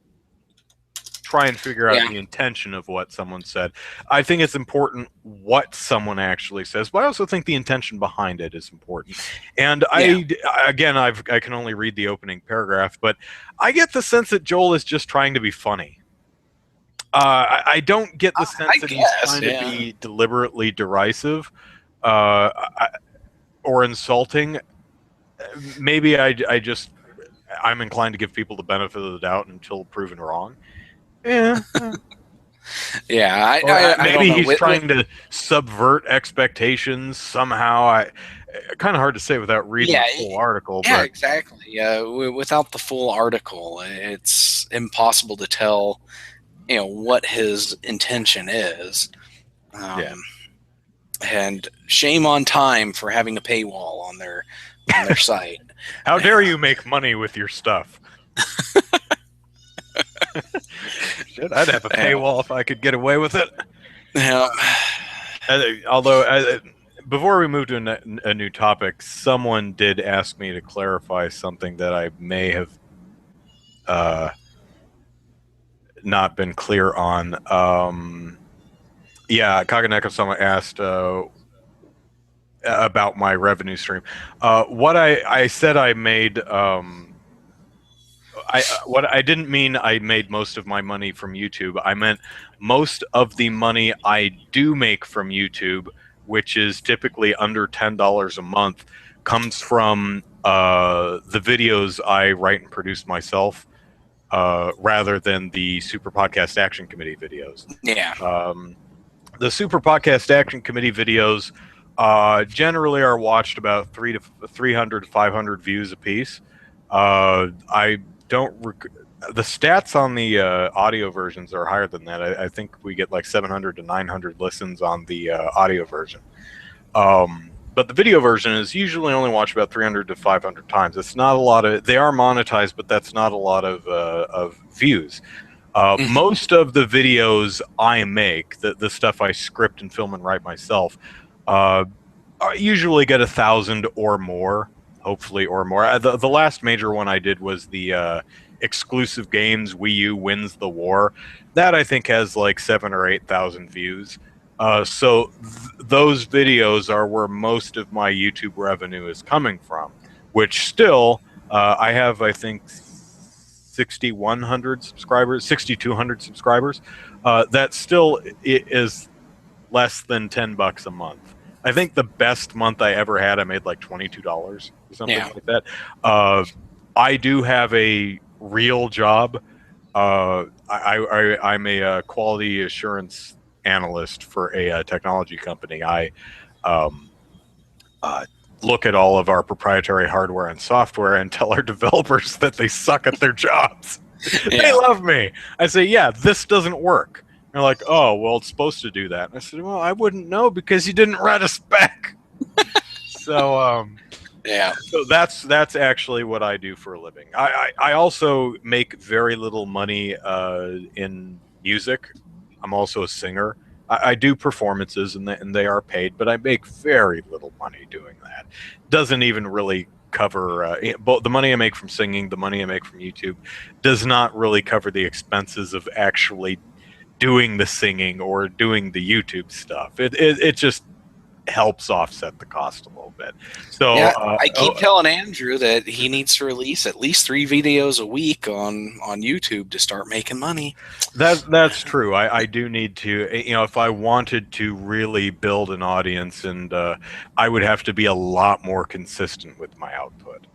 try and figure out the intention of what someone said. I think it's important what someone actually says, but I also think the intention behind it is important. And I can only read the opening paragraph, but I get the sense that Joel is just trying to be funny. I don't get the sense that he's trying to be deliberately derisive or insulting. Maybe I'm inclined to give people the benefit of the doubt until proven wrong. Yeah. Yeah, maybe he's trying to subvert expectations somehow. Kind of hard to say without reading the full article. Yeah, but exactly. Without the full article, it's impossible to tell, what his intention is. And shame on Time for having a paywall on their site. How dare you make money with your stuff? Shit, I'd have a paywall if I could get away with it. Yeah. Although, before we move to a new topic, someone did ask me to clarify something that I may have not been clear on. Kaganeko-sama asked about my revenue stream. What I said I made... what I didn't mean I made most of my money from YouTube. I meant most of the money I do make from YouTube, which is typically under $10 a month, comes from the videos I write and produce myself, rather than the Super Podcast Action Committee videos. Yeah. The Super Podcast Action Committee videos generally are watched about 300 to 500 views a piece. The stats on the audio versions are higher than that. I think we get like 700 to 900 listens on the audio version. But the video version is usually only watched about 300 to 500 times. It's not a lot of... They are monetized, but that's not a lot of views. Most of the videos I make, the stuff I script and film and write myself, usually get 1,000 or more. Hopefully, or more. The last major one I did was the exclusive games Wii U wins the war. That I think has like 7,000 or 8,000 views. So those videos are where most of my YouTube revenue is coming from. Which still, I have I think 6,100 subscribers, 6,200 subscribers. That still is less than $10 a month. I think the best month I ever had, I made like $22 or something like that. I do have a real job. I'm a quality assurance analyst for a technology company. I look at all of our proprietary hardware and software and tell our developers that they suck at their jobs. They love me. I say, yeah, this doesn't work. They're like, oh, well, it's supposed to do that. And I said, well, I wouldn't know because you didn't write a spec. So, Yeah. so that's actually what I do for a living. I also make very little money in music. I'm also a singer. I do performances and they are paid, but I make very little money doing that. Doesn't even really cover both the money I make from singing, the money I make from YouTube does not really cover the expenses of actually doing the singing or doing the YouTube stuff. It just helps offset the cost a little bit. So Yeah, I keep telling Andrew that he needs to release at least 3 videos a week on YouTube to start making money. that's true. I do need to, if I wanted to really build an audience, and I would have to be a lot more consistent with my output.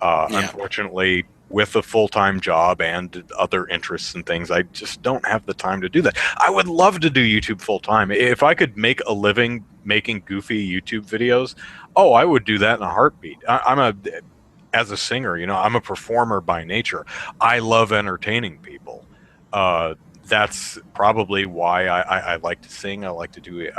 Yeah. Unfortunately, with a full-time job and other interests and things, I just don't have the time to do that. I would love to do YouTube full-time. If I could make a living making goofy YouTube videos, oh, I would do that in a heartbeat. As a singer, I'm a performer by nature. I love entertaining people. That's probably why I like to sing. I like to do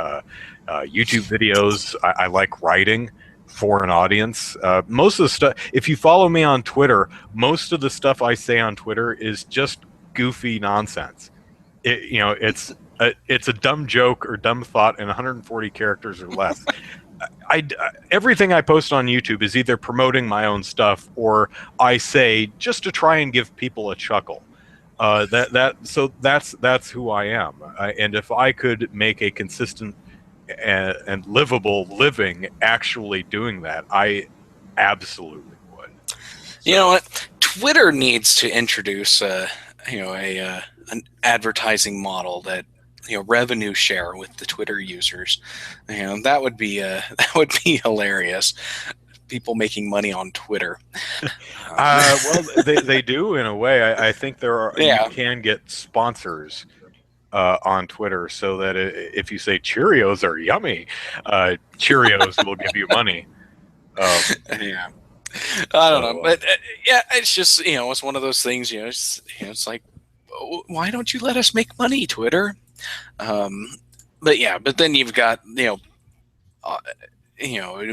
YouTube videos. I like writing for an audience. Most of the stuff, if you follow me on Twitter, most of the stuff I say on Twitter is just goofy nonsense. It's a dumb joke or dumb thought in 140 characters or less. Everything I post on YouTube is either promoting my own stuff or I say just to try and give people a chuckle. So that's who I am. And if I could make a consistent and livable living actually doing that, I absolutely would. So, you know what? Twitter needs to introduce an advertising model that revenue share with the Twitter users. That would be hilarious. People making money on Twitter. well, they do in a way. I think you can get sponsors on Twitter, so that if you say Cheerios are yummy, Cheerios will give you money. Yeah, I don't know, but yeah, it's just it's one of those things. It's like, why don't you let us make money, Twitter? But then you've got a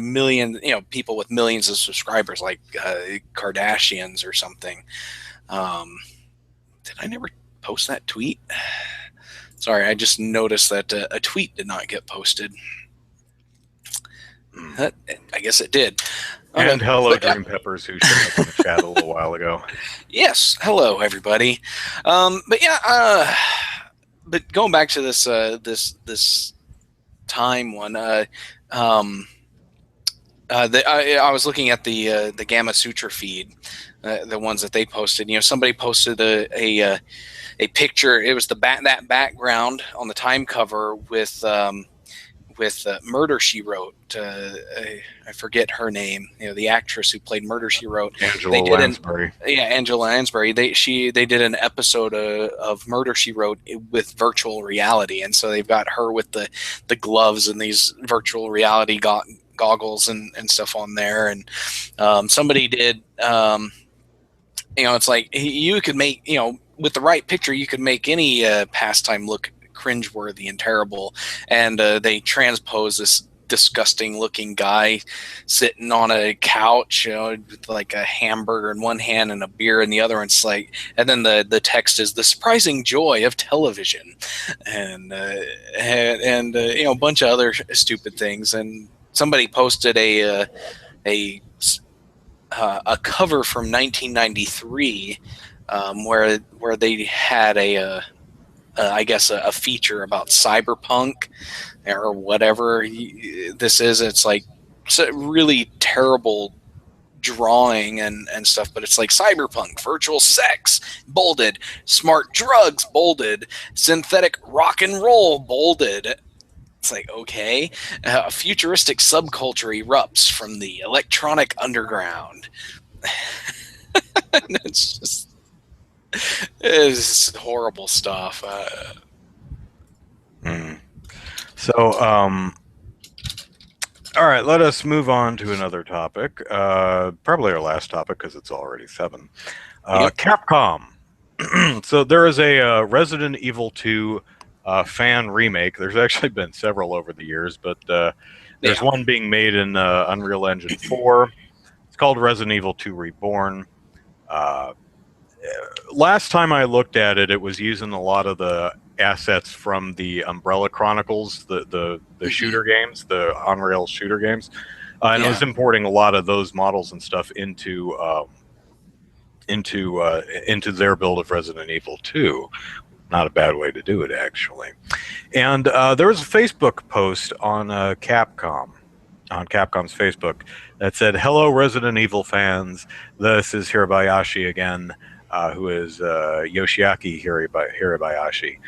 million people with millions of subscribers like Kardashians or something. Did I never post that tweet? Sorry, I just noticed that a tweet did not get posted. I guess it did. And hello, Dream Peppers, who showed up in the chat a little while ago. Yes, hello everybody. But going back to this time one. I was looking at the Gamma Sutra feed, the ones that they posted. Somebody posted a picture. It was that background on the time cover with Murder She Wrote. I forget her name. The actress who played Murder She Wrote. Angela Lansbury. Angela Lansbury. They did an episode of Murder She Wrote with virtual reality, and so they've got her with the gloves and these virtual reality goggles and stuff on there. And somebody did. It's like you could make with the right picture, you could make any pastime look cringeworthy and terrible, and they transpose this disgusting looking guy sitting on a couch with like a hamburger in one hand and a beer in the other, and it's like, and then the text is the surprising joy of television, and a bunch of other stupid things. And somebody posted a cover from 1993 where they had I guess a feature about cyberpunk or whatever this is. It's like it's a really terrible drawing and stuff, but it's like cyberpunk, virtual sex, bolded, smart drugs, bolded, synthetic rock and roll, bolded. It's like, okay, a futuristic subculture erupts from the electronic underground. And it's horrible stuff. So, all right, let us move on to another topic. Probably our last topic because it's already 7. Capcom. So there is a Resident Evil 2 fan remake. There's actually been several over the years, but there's Yeah. one being made in Unreal Engine 4. It's called Resident Evil 2 Reborn. Uh, Last time I looked at it, it was using a lot of the assets from the Umbrella Chronicles, the shooter games, the on-rail shooter games, and it was importing a lot of those models and stuff into their build of Resident Evil 2. Not a bad way to do it, actually. And there was a Facebook post on Capcom's Facebook that said, "Hello, Resident Evil fans. This is Hirabayashi again, who is Yoshiaki Hirabayashi."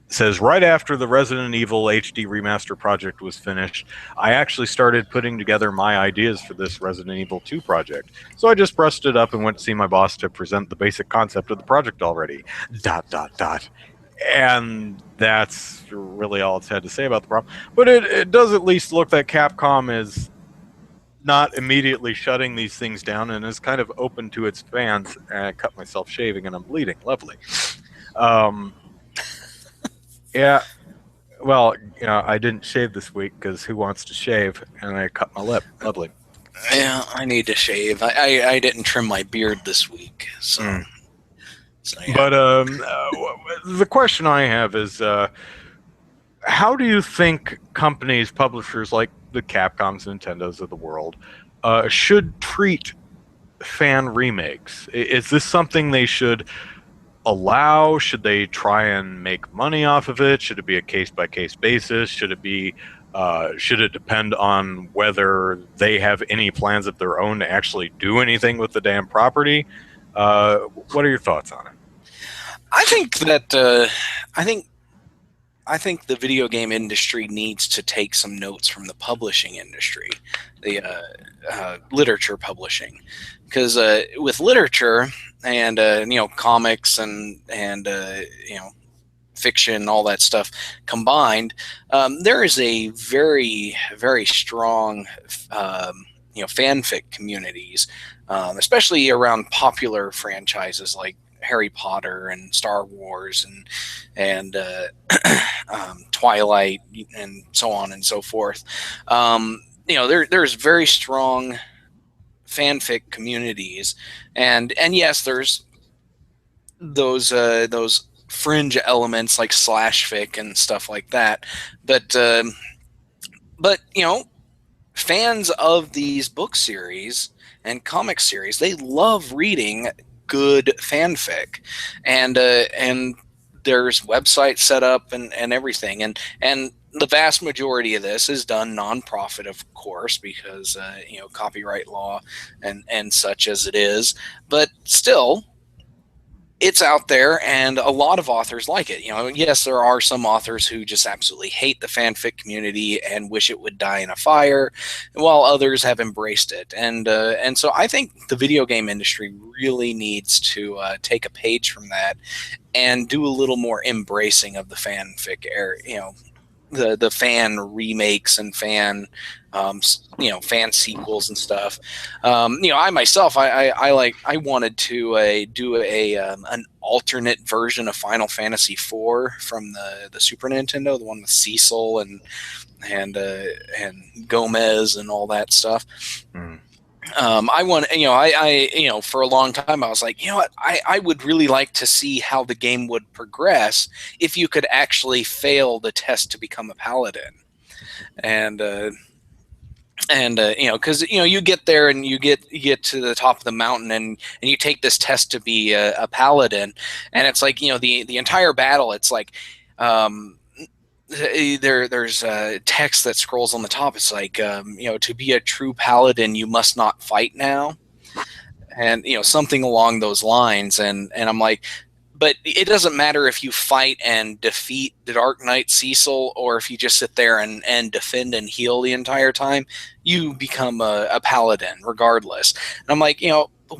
Says, right after the Resident Evil HD remaster project was finished, I actually started putting together my ideas for this Resident Evil 2 project. So I just brushed it up and went to see my boss to present the basic concept of the project already. ... And that's really all it's had to say about the problem. But it does at least look that Capcom is not immediately shutting these things down and is kind of open to its fans. I cut myself shaving and I'm bleeding. Lovely. Yeah, well, I didn't shave this week because who wants to shave? And I cut my lip. Lovely. Yeah, I need to shave. I didn't trim my beard this week, so. Yeah. But the question I have is, how do you think companies, publishers like the Capcoms, Nintendos of the world, should treat fan remakes? Is this something they should allow? Should they try and make money off of it? Should it be a case-by-case basis? Should it depend on whether they have any plans of their own to actually do anything with the damn property? What are your thoughts on it? I think that I think the video game industry needs to take some notes from the publishing industry, the literature publishing, because with literature and comics and fiction, all that stuff combined, there is a very, very strong fanfic communities, especially around popular franchises like Harry Potter and Star Wars and Twilight and so on and so forth. There's very strong fanfic communities, and yes, there's those fringe elements like slash fic and stuff like that. But fans of these book series and comic series, they love reading good fanfic, and there's websites set up and everything, and the vast majority of this is done nonprofit, of course, because copyright law and such as it is, but still it's out there, and a lot of authors like it. Yes, there are some authors who just absolutely hate the fanfic community and wish it would die in a fire, while others have embraced it. And so I think the video game industry really needs to take a page from that and do a little more embracing of the fanfic area, the fan remakes and fan fan sequels and stuff. I myself, I wanted to do an alternate version of Final Fantasy IV from the Super Nintendo, the one with Cecil and Gomez and all that stuff. I want, for a long time I was like, I would really like to see how the game would progress if you could actually fail the test to become a paladin. And because you get there and you get to the top of the mountain and you take this test to be a paladin, and it's like the entire battle, it's like there's text that scrolls on the top. It's like to be a true paladin you must not fight now, and something along those lines, and I'm like, but it doesn't matter if you fight and defeat the Dark Knight Cecil, or if you just sit there and defend and heal the entire time, you become a paladin regardless. And I'm like,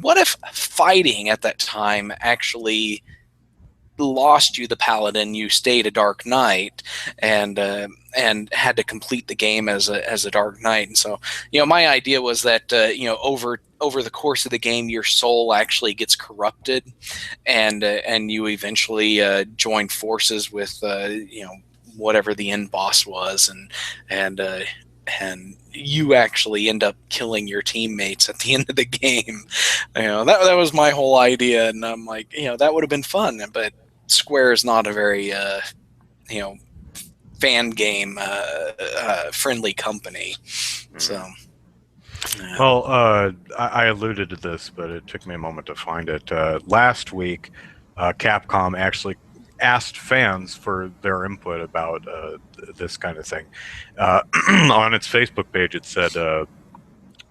what if fighting at that time actually lost you the paladin, you stayed a dark knight, and had to complete the game as a dark knight. And so, my idea was that over the course of the game, your soul actually gets corrupted, and you eventually join forces with whatever the end boss was, and you actually end up killing your teammates at the end of the game. That was my whole idea, and I'm like, that would have been fun, but Square is not a very fan game friendly company. So Well, I alluded to this, but it took me a moment to find it. Last week, Capcom actually asked fans for their input about this kind of thing. On its Facebook page, it said,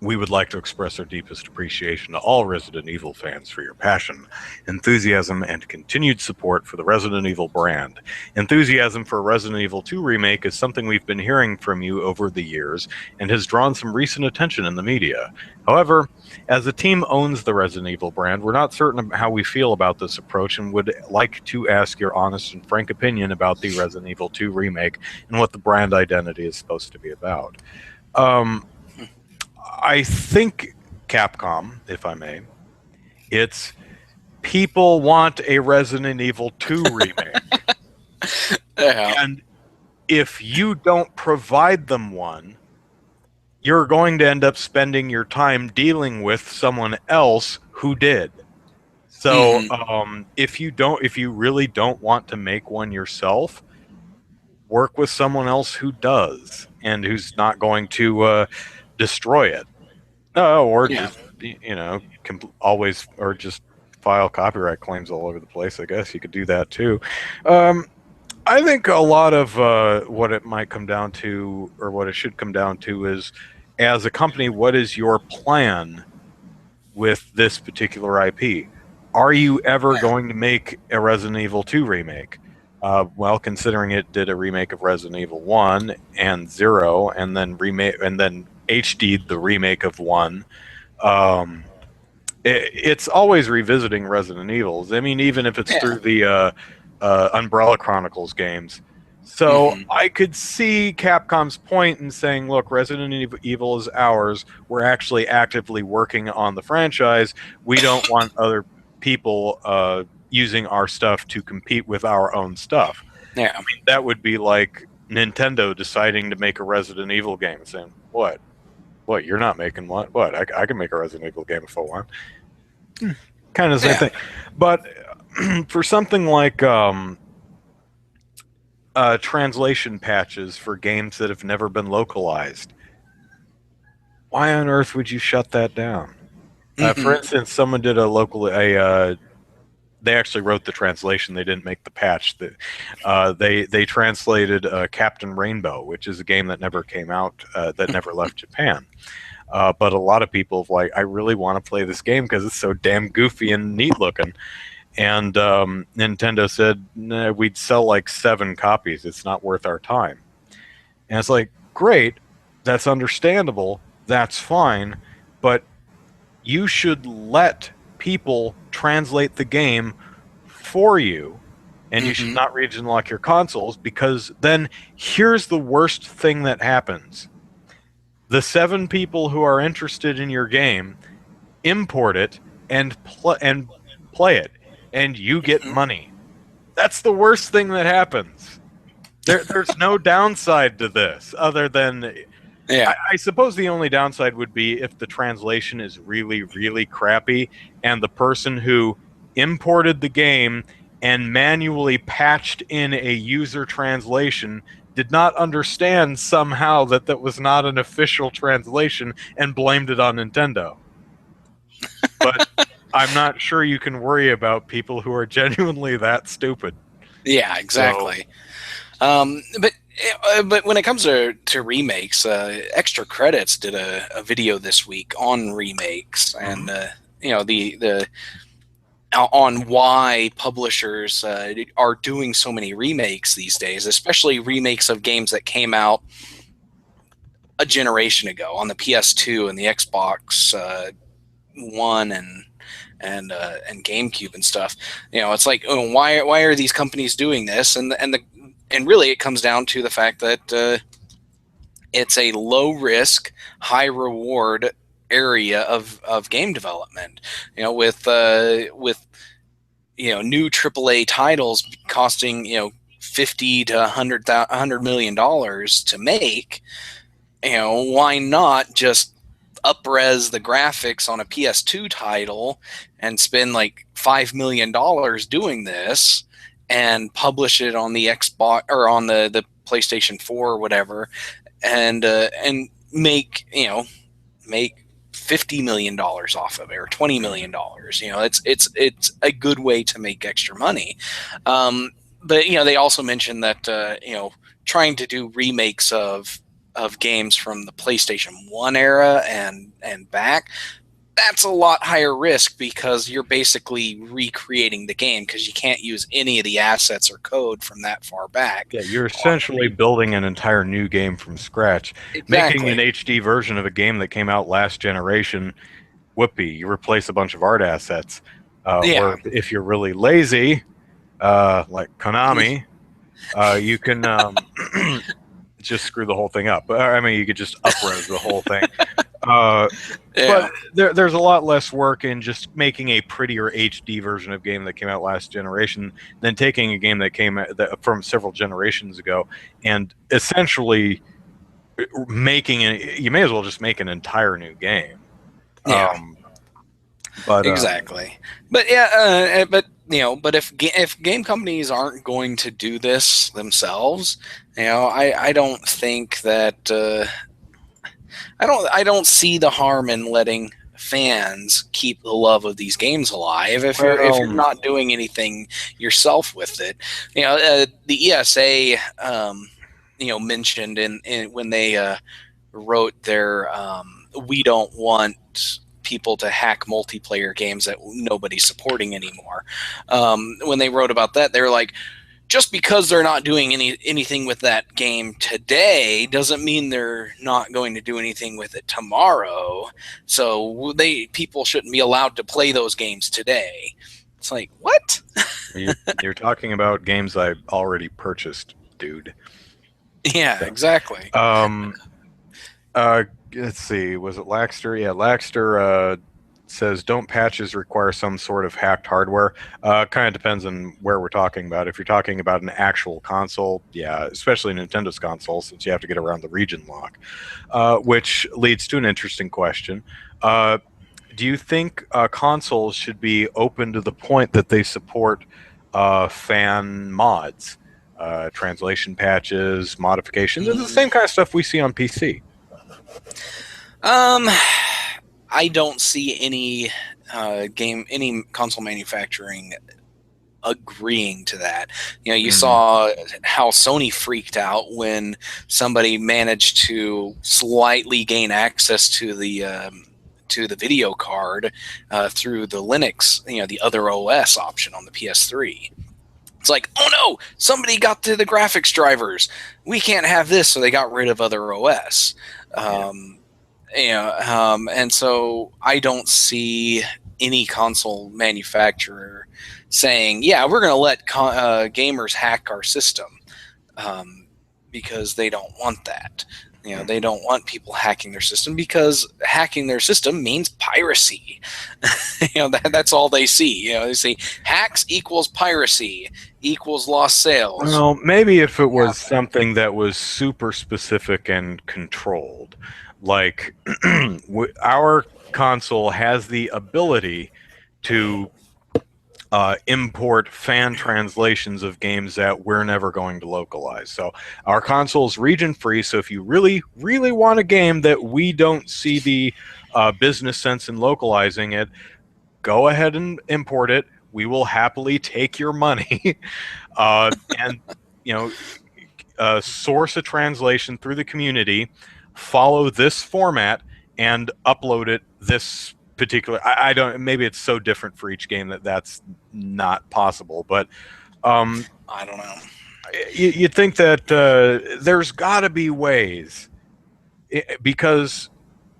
"We would like to express our deepest appreciation to all Resident Evil fans for your passion, enthusiasm, and continued support for the Resident Evil brand. Enthusiasm for Resident Evil 2 Remake is something we've been hearing from you over the years and has drawn some recent attention in the media. However, as the team owns the Resident Evil brand, we're not certain of how we feel about this approach and would like to ask your honest and frank opinion about the Resident Evil 2 Remake and what the brand identity is supposed to be about." I think Capcom, if I may, it's people want a Resident Evil 2 remake. yeah. And if you don't provide them one, you're going to end up spending your time dealing with someone else who did. So if you really don't want to make one yourself, work with someone else who does and who's not going to destroy it. Or just always, or just file copyright claims all over the place. I guess you could do that too. I think a lot of what it might come down to, or what it should come down to, is as a company, what is your plan with this particular IP? Are you ever going to make a Resident Evil 2 remake? Well, considering it did a remake of Resident Evil 1 and 0, and then HD'd the remake of 1. It's always revisiting Resident Evils. I mean, even if it's through the Umbrella Chronicles games. So I could see Capcom's point in saying, look, Resident Evil is ours. We're actually actively working on the franchise. We don't want other people using our stuff to compete with our own stuff. Yeah. I mean, that would be like Nintendo deciding to make a Resident Evil game and saying, what, you're not making one? What, I can make a Resident Evil game if I want. Kind of the same thing. But for something like translation patches for games that have never been localized, why on earth would you shut that down? For instance, someone did they actually wrote the translation. They didn't make the patch. They translated Captain Rainbow, which is a game that never came out, that never left Japan. But a lot of people have I really want to play this game because it's so damn goofy and neat looking. And Nintendo said, nah, we'd sell like 7 copies. It's not worth our time. And it's like, great, that's understandable. That's fine. But you should let people translate the game for you, and you should not region lock your consoles, because then here's the worst thing that happens. The 7 people who are interested in your game import it and play it, and you get money. That's the worst thing that happens. There's no downside to this other than I suppose the only downside would be if the translation is really, really crappy and the person who imported the game and manually patched in a user translation did not understand somehow that was not an official translation and blamed it on Nintendo. But I'm not sure you can worry about people who are genuinely that stupid. Yeah, exactly. So, but when it comes to remakes, Extra Credits did a video this week on remakes, and the on why publishers are doing so many remakes these days, especially remakes of games that came out a generation ago on the PS2 and the Xbox One and GameCube and stuff. It's like, oh, why are these companies doing this? And really, it comes down to the fact that it's a low risk, high reward area of game development. With new AAA titles costing 50 to 100 million dollars to make. Why not just up-res the graphics on a PS2 title and spend like $5 million doing this and publish it on the Xbox or on the PlayStation 4 or whatever, and make $50 million off of it, or $20 million. It's a good way to make extra money. But they also mentioned that trying to do remakes of games from the PlayStation 1 era and back, that's a lot higher risk, because you're basically recreating the game, because you can't use any of the assets or code from that far back. Yeah, you're essentially building an entire new game from scratch. Exactly. Making an HD version of a game that came out last generation, whoopee, you replace a bunch of art assets. Or if you're really lazy, like Konami, you can just screw the whole thing up. I mean, you could just up-res the whole thing. But there's a lot less work in just making a prettier HD version of a game that came out last generation than taking a game that came from several generations ago and essentially making it. You may as well just make an entire new game. But exactly. But but if game companies aren't going to do this themselves, I don't think that I don't see the harm in letting fans keep the love of these games alive if you're not doing anything yourself with it. The ESA mentioned in when they wrote their we don't want people to hack multiplayer games that nobody's supporting anymore. When they wrote about that, they were like, just because they're not doing anything with that game today doesn't mean they're not going to do anything with it tomorrow. So people shouldn't be allowed to play those games today. It's like, what? You're talking about games I already purchased, dude. Yeah, so, exactly. Let's see. Was it Laxter? Yeah, Laxter says, don't patches require some sort of hacked hardware? Kind of depends on where we're talking about. If you're talking about an actual console, yeah, especially Nintendo's console, since you have to get around the region lock, which leads to an interesting question. Do you think consoles should be open to the point that they support fan mods, translation patches, modifications, and the same kind of stuff we see on PC? I don't see any console manufacturing agreeing to that. You saw how Sony freaked out when somebody managed to slightly gain access to the video card through the Linux, the other OS option on the PS3. It's like, oh no, somebody got to the graphics drivers. We can't have this, so they got rid of other OS. And so I don't see any console manufacturer saying, yeah, we're going to let gamers hack our system, because they don't want that. They don't want people hacking their system, because hacking their system means piracy. That's all they see. They say hacks equals piracy equals lost sales. Well, maybe if it was something that was super specific and controlled. Like our console has the ability to import fan translations of games that we're never going to localize. So our console is region free. So if you really, really want a game that we don't see the business sense in localizing it, go ahead and import it. We will happily take your money and source a translation through the community, follow this format, and upload it this particular. I don't. Maybe it's so different for each game that's not possible. But I don't know. You'd think that there's got to be ways, because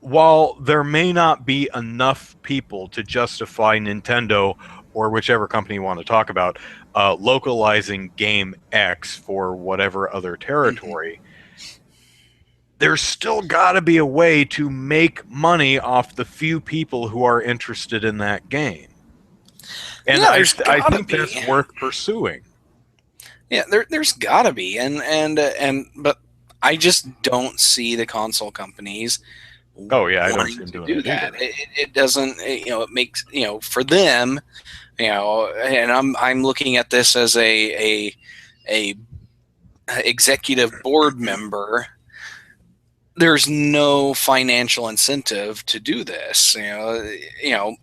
while there may not be enough people to justify Nintendo or whichever company you want to talk about localizing game X for whatever other territory, there's still got to be a way to make money off the few people who are interested in that game. And Yeah, there's I gotta think be. that's worth pursuing. Yeah, there's gotta be, but I just don't see the console companies Oh yeah, I don't see wanting them to doing do it that. either. It doesn't, it makes, for them, and I'm looking at this as a executive board member. There's no financial incentive to do this, to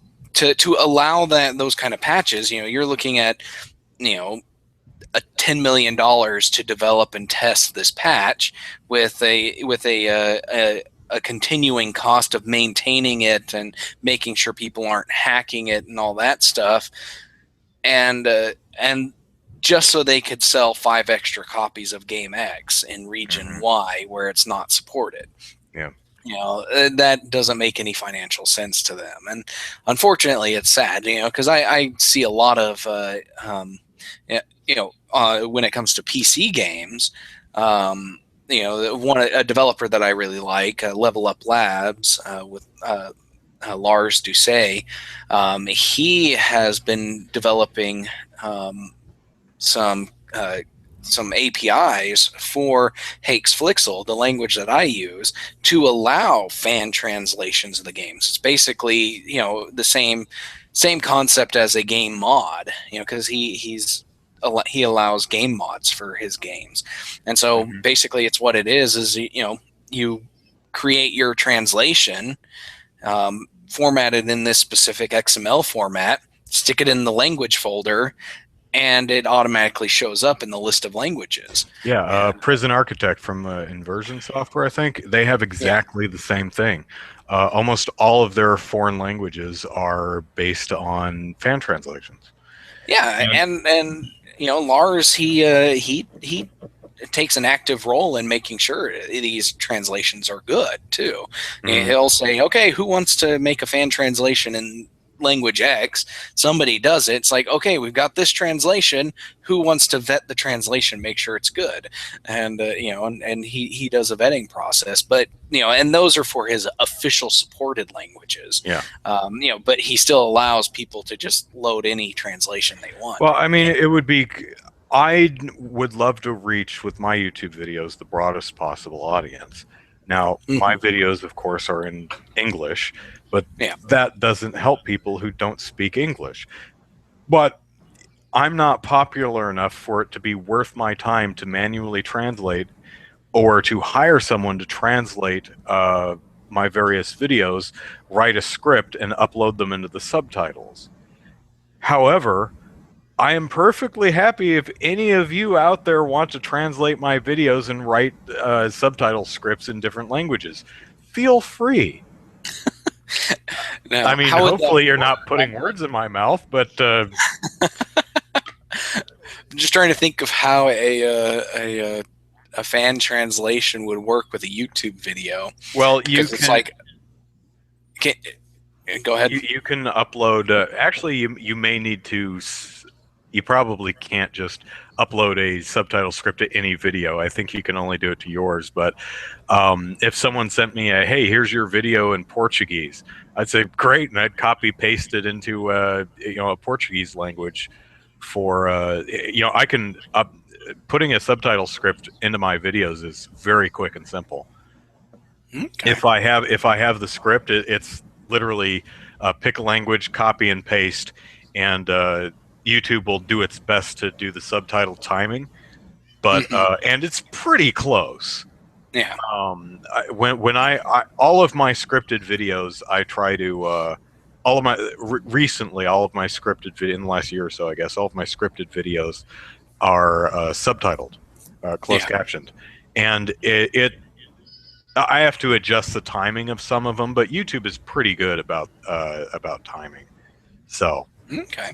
allow those kind of patches. You're looking at, a $10 million to develop and test this patch with a continuing cost of maintaining it and making sure people aren't hacking it and all that stuff, and just so they could sell 5 extra copies of Game X in region Y where it's not supported. Yeah. That doesn't make any financial sense to them, and unfortunately it's sad, because I see a lot of when it comes to PC games, a developer that I really like, Level Up Labs, with Lars Doucet. He has been developing some APIs for Hakes Flixel, the language that I use, to allow fan translations of the games. It's basically the same concept as a game mod, because he allows game mods for his games. And so basically it's what it is you create your translation, formatted in this specific XML format, stick it in the language folder, and it automatically shows up in the list of languages. Yeah, Prison Architect from Inversion Software, I think, they have exactly the same thing. Almost all of their foreign languages are based on fan translations. Yeah, and Lars, he takes an active role in making sure these translations are good too. He'll say, okay, who wants to make a fan translation in language X? Somebody does it. It's like, okay, we've got this translation. Who wants to vet the translation, make sure it's good? And and he does a vetting process. But and those are for his official supported languages. Yeah. But he still allows people to just load any translation they want. Well, I mean, it would be. I would love to reach with my YouTube videos the broadest possible audience. Now, my videos, of course, are in English, but that doesn't help people who don't speak English. But I'm not popular enough for it to be worth my time to manually translate or to hire someone to translate my various videos, write a script, and upload them into the subtitles. However, I am perfectly happy if any of you out there want to translate my videos and write subtitle scripts in different languages. Feel free. Now, I mean, hopefully you're not putting words in my mouth, but I'm just trying to think of how a fan translation would work with a YouTube video. Well, it's like, go ahead. You can upload. Actually, you may need to. You probably can't just upload a subtitle script to any video. I think you can only do it to yours. But if someone sent me hey, here's your video in Portuguese, I'd say great, and I'd copy paste it into a Portuguese language. For I can putting a subtitle script into my videos is very quick and simple. Okay. If I have the script, it's literally pick a language, copy and paste, and YouTube will do its best to do the subtitle timing, but and it's pretty close. Yeah. When I all of my scripted videos, I try to recently all of my scripted in the last year or so, I guess, all of my scripted videos are subtitled, closed captioned, and I have to adjust the timing of some of them, but YouTube is pretty good about timing. So okay.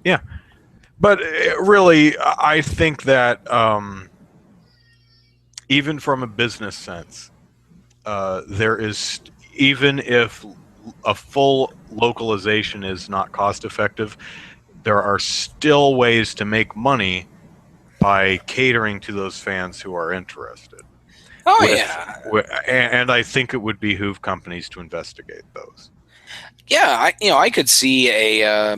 Yeah, but really, I think that even from a business sense, there is, even if a full localization is not cost effective, there are still ways to make money by catering to those fans who are interested. Oh yeah, And I think it would behoove companies to investigate those. yeah. I could see a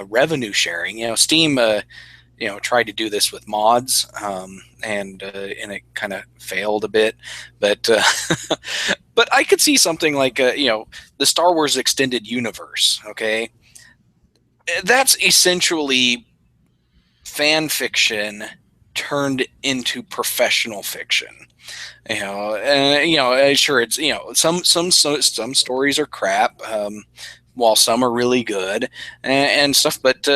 revenue sharing. Steam tried to do this with mods, and it kind of failed a bit, but but I could see something like the Star Wars extended universe. Okay, that's essentially fan fiction turned into professional fiction. Sure, it's some stories are crap, while some are really good, and stuff. But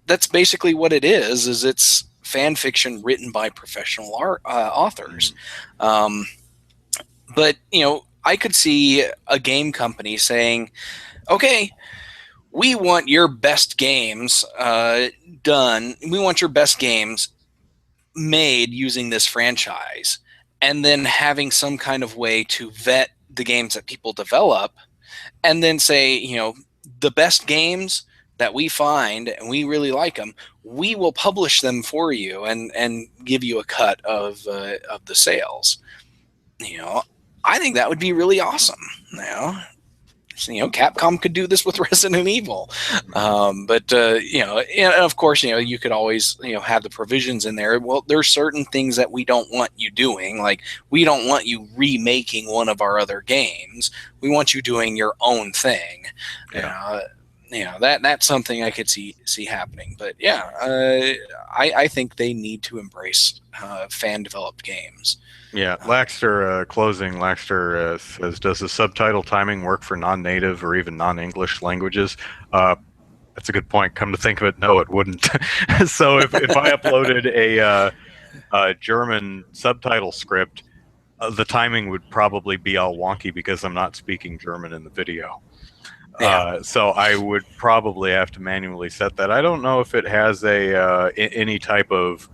that's basically what it is. Is it's fan fiction written by professional authors. But I could see a game company saying, "Okay, we want your best games done. We want your best games made using this franchise," and then having some kind of way to vet the games that people develop, and then say, the best games that we find and we really like them, we will publish them for you and give you a cut of the sales. I think that would be really awesome. Capcom could do this with Resident Evil, but and of course, you could always have the provisions in there. Well, there's certain things that we don't want you doing, like we don't want you remaking one of our other games. We want you doing your own thing. That's something I could see happening. But yeah, I think they need to embrace fan developed games. Yeah, Laxter, closing, Laxter says, does the subtitle timing work for non-native or even non-English languages? That's a good point. Come to think of it, no, it wouldn't. So if I uploaded a German subtitle script, the timing would probably be all wonky because I'm not speaking German in the video. Yeah. So I would probably have to manually set that. I don't know if it has any type of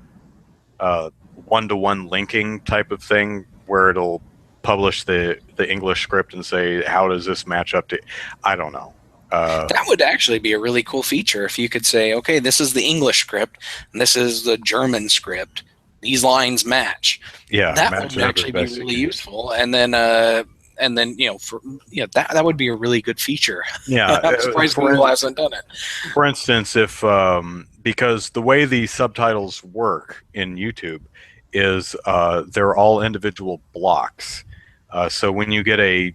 one-to-one linking type of thing where it'll publish the English script and say, how does this match up to, I don't know. That would actually be a really cool feature if you could say, okay, this is the English script and this is the German script. These lines match. Yeah, that would actually be really useful. And then that would be a really good feature. Yeah, I'm surprised Google hasn't done it. For instance, if because the way the subtitles work in YouTube is they're all individual blocks. So when you get a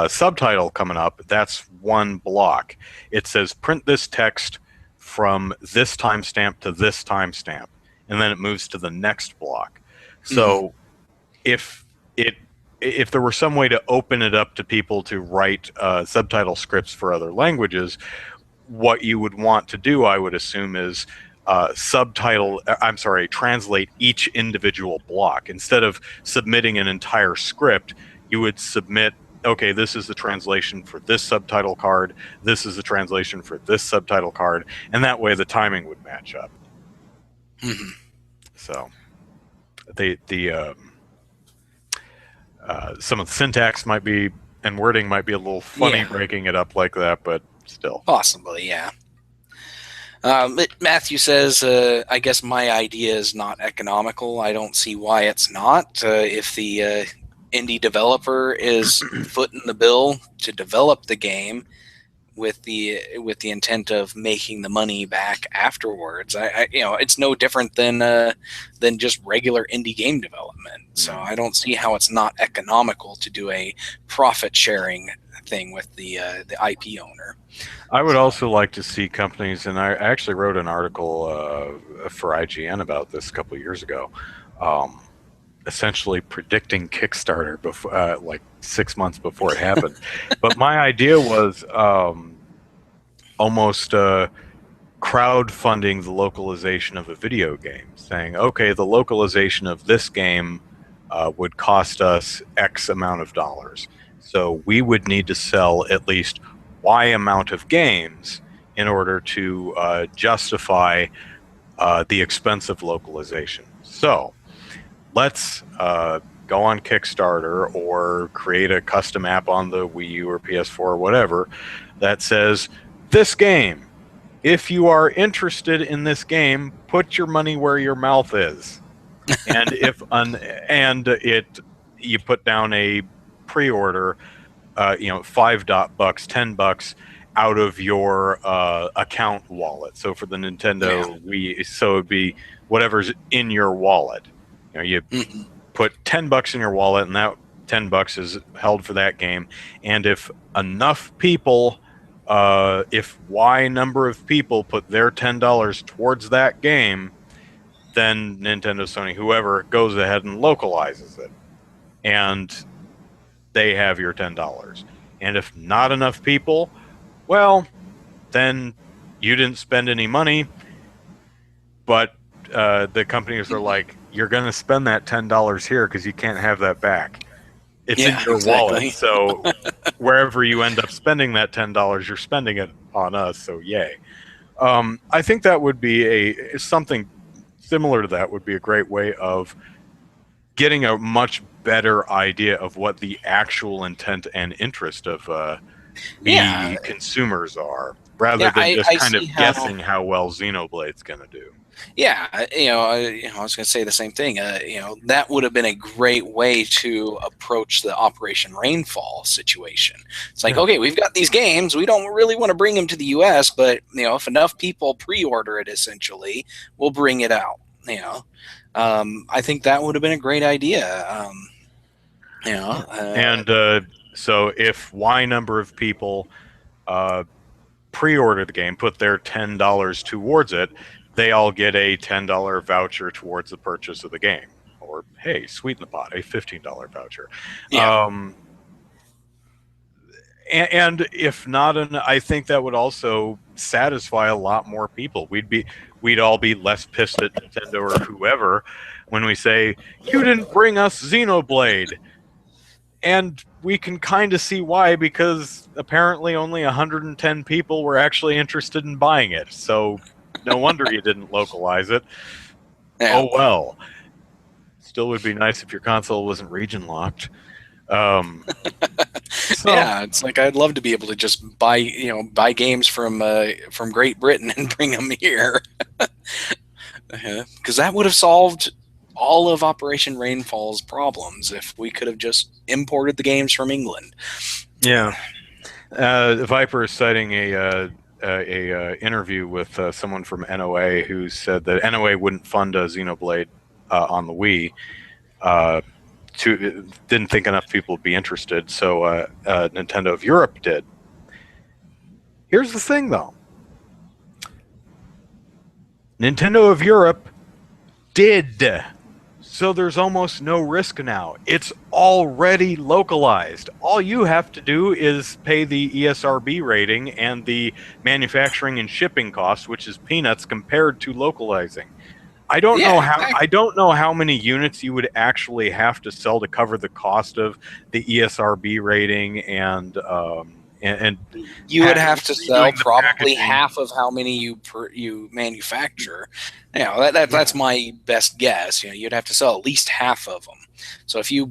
subtitle coming up, that's one block. It says print this text from this timestamp to this timestamp, and then it moves to the next block. So if there were some way to open it up to people to write subtitle scripts for other languages, what you would want to do, I would assume, is translate each individual block. Instead of submitting an entire script, you would submit, okay, this is the translation for this subtitle card, this is the translation for this subtitle card, and that way the timing would match up. So some of the syntax might be, and wording might be a little funny breaking it up like that, but still. Possibly, yeah. Matthew says, I guess my idea is not economical. I don't see why it's not. If the indie developer is footing the bill to develop the game with the intent of making the money back afterwards, it's no different than just regular indie game development. So I don't see how it's not economical to do a profit sharing thing with the IP owner. I would also like to see companies, and I actually wrote an article for IGN about this a couple of years ago, essentially predicting Kickstarter before, like 6 months before it happened. But my idea was almost crowdfunding the localization of a video game, saying, okay, the localization of this game would cost us X amount of dollars. So we would need to sell at least Y amount of games in order to justify the expense of localization. So let's go on Kickstarter or create a custom app on the Wii U or PS4 or whatever that says, this game, if you are interested in this game, put your money where your mouth is. And you put down a pre-order, $5 $10 out of your account wallet. So for the Nintendo Wii, so it'd be whatever's in your wallet. You put $10 in your wallet, and that $10 is held for that game. And if enough people, if Y number of people put their $10 towards that game, then Nintendo, Sony, whoever goes ahead and localizes it, and they have your $10. And if not enough people, well, then you didn't spend any money, but the companies are like, you're going to spend that $10 here because you can't have that back. It's in your wallet, so wherever you end up spending that $10, you're spending it on us, so yay. I think that would be something similar to that would be a great way of getting a much better idea of what the actual intent and interest of the consumers are, rather than just kind of guessing how well Xenoblade's going to do. Yeah, I was going to say the same thing. That would have been a great way to approach the Operation Rainfall situation. It's like, okay, we've got these games. We don't really want to bring them to the U.S., but if enough people pre-order it, essentially, we'll bring it out. I think that would have been a great idea. So if Y number of people pre-order the game, put their $10 towards it, they all get a $10 voucher towards the purchase of the game. Or, hey, sweeten the pot, a $15 voucher. Yeah. And if not, I think that would also satisfy a lot more people. We'd all be less pissed at Nintendo or whoever when we say, you didn't bring us Xenoblade. And we can kind of see why, because apparently only 110 people were actually interested in buying it. So no wonder you didn't localize it. Yeah. Oh well. Still would be nice if your console wasn't region locked. Yeah, it's like I'd love to be able to just buy games from Great Britain and bring them here, because that would have solved all of Operation Rainfall's problems if we could have just imported the games from England. Yeah, Viper is citing a interview with someone from NOA who said that NOA wouldn't fund a Xenoblade on the Wii. Didn't think enough people would be interested, so Nintendo of Europe did. Here's the thing, though. Nintendo of Europe did. So there's almost no risk now. It's already localized. All you have to do is pay the ESRB rating and the manufacturing and shipping costs, which is peanuts compared to localizing. I don't know how many units you would actually have to sell to cover the cost of the ESRB rating and you would have to sell probably half of how many you manufacture. That's my best guess. You'd have to sell at least half of them. So if you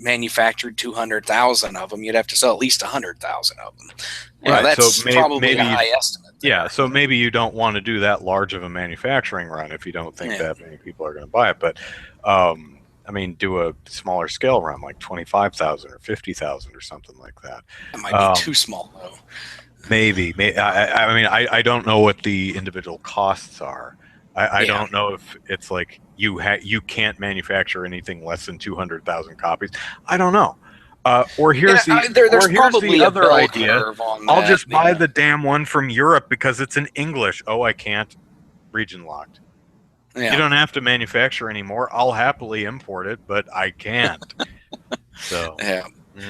manufactured 200,000 of them, you'd have to sell at least 100,000 of them. Right, that's probably a high estimate. Yeah, so maybe you don't want to do that large of a manufacturing run if you don't think that many people are going to buy it. But do a smaller scale run, like 25,000 or 50,000 or something like that. That might be too small, though. Maybe. I don't know what the individual costs are. I don't know if it's like you can't manufacture anything less than 200,000 copies. I don't know. Or here's the other idea. I'll just buy the damn one from Europe because it's in English. Oh, I can't. Region locked. Yeah. You don't have to manufacture anymore. I'll happily import it, but I can't. So yeah.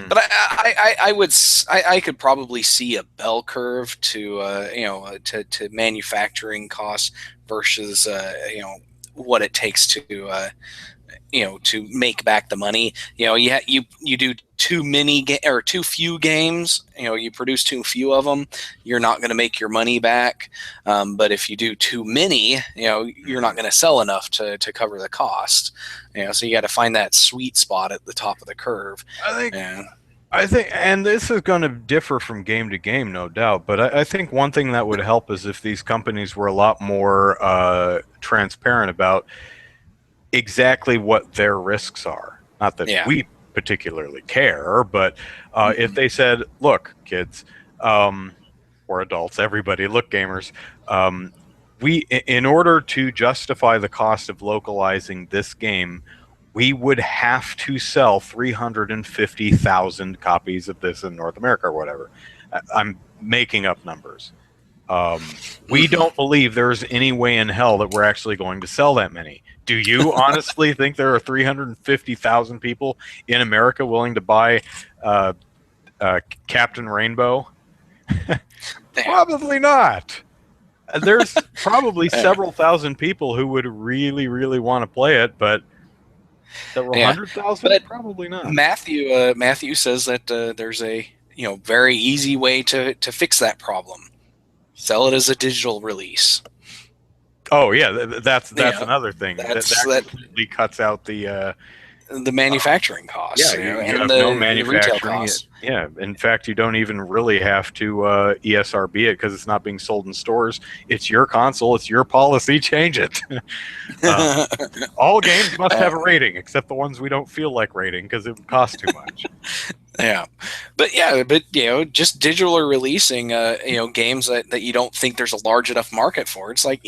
But I could probably see a bell curve to to manufacturing costs versus what it takes to to make back the money. You do too few games. You produce too few of them, you're not going to make your money back. But if you do too many, you're not going to sell enough to cover the cost. So you got to find that sweet spot at the top of the curve. I think, and this is going to differ from game to game, no doubt, but I think one thing that would help is if these companies were a lot more transparent about exactly what their risks are. Not that we particularly care, but if they said, look, kids, or adults, everybody, look, gamers, in order to justify the cost of localizing this game, we would have to sell 350,000 copies of this in North America or whatever. I'm making up numbers. We don't believe there's any way in hell that we're actually going to sell that many. Do you honestly think there are 350,000 people in America willing to buy Captain Rainbow? Probably not. There's probably several thousand people who would really, really want to play it, but several 100,000? Probably not. Matthew says that there's a very easy way to fix that problem. Sell it as a digital release. Oh yeah, that's another thing. That completely cuts out the manufacturing costs. Yeah, you have no manufacturing. Retail costs. Yeah, in fact, you don't even really have to ESRB it because it's not being sold in stores. It's your console. It's your policy. Change it. All games must have a rating, except the ones we don't feel like rating because it would cost too much. But just digital releasing games that you don't think there's a large enough market for. It's like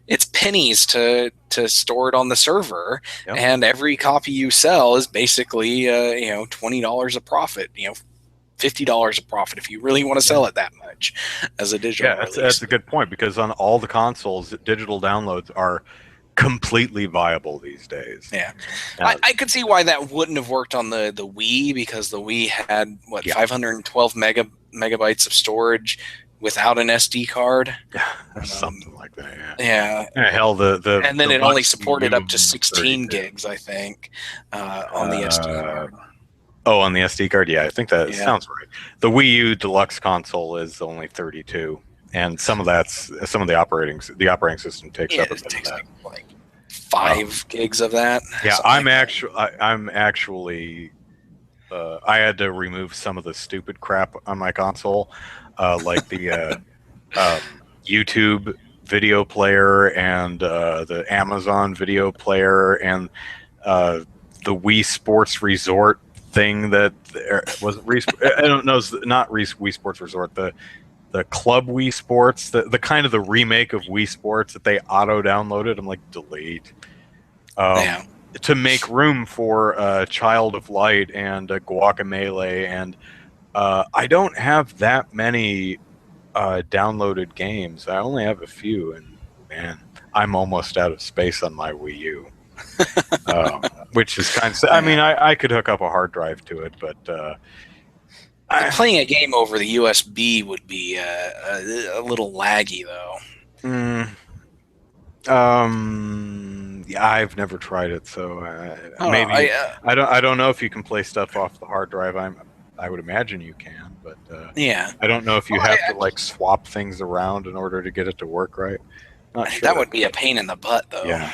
it's pennies to store it on the server, and every copy you sell is basically $20 a profit. $50 a profit if you really want to sell it that much as a digital release. That's a good point, because on all the consoles, digital downloads are completely viable these days. I could see why that wouldn't have worked on the Wii, because the Wii had 512 megabytes of storage without an SD card, something like that. Hell, and then it only supported up to 16 32 gigs, I think, on the SD card. Oh, on the SD card, I think that sounds right. The Wii U Deluxe console is only 32. And some of the operating system takes up a bit of that. Like 5 gigs of that. I'm actually I had to remove some of the stupid crap on my console, like the YouTube video player and the Amazon video player and the Wii Sports Resort thing that was I don't know, not Wii Sports Resort, the Club Wii Sports, the kind of the remake of Wii Sports that they auto-downloaded. I'm like, delete. To make room for Child of Light and Guacamelee, and I don't have that many downloaded games. I only have a few, and man, I'm almost out of space on my Wii U. Which is kind of... I mean, I could hook up a hard drive to it, but... playing a game over the USB would be a little laggy, though. I've never tried it, so maybe I don't know if you can play stuff off the hard drive. I would imagine you can, but I don't know if you have to swap things around in order to get it to work right. Not sure. That would be a pain in the butt, though.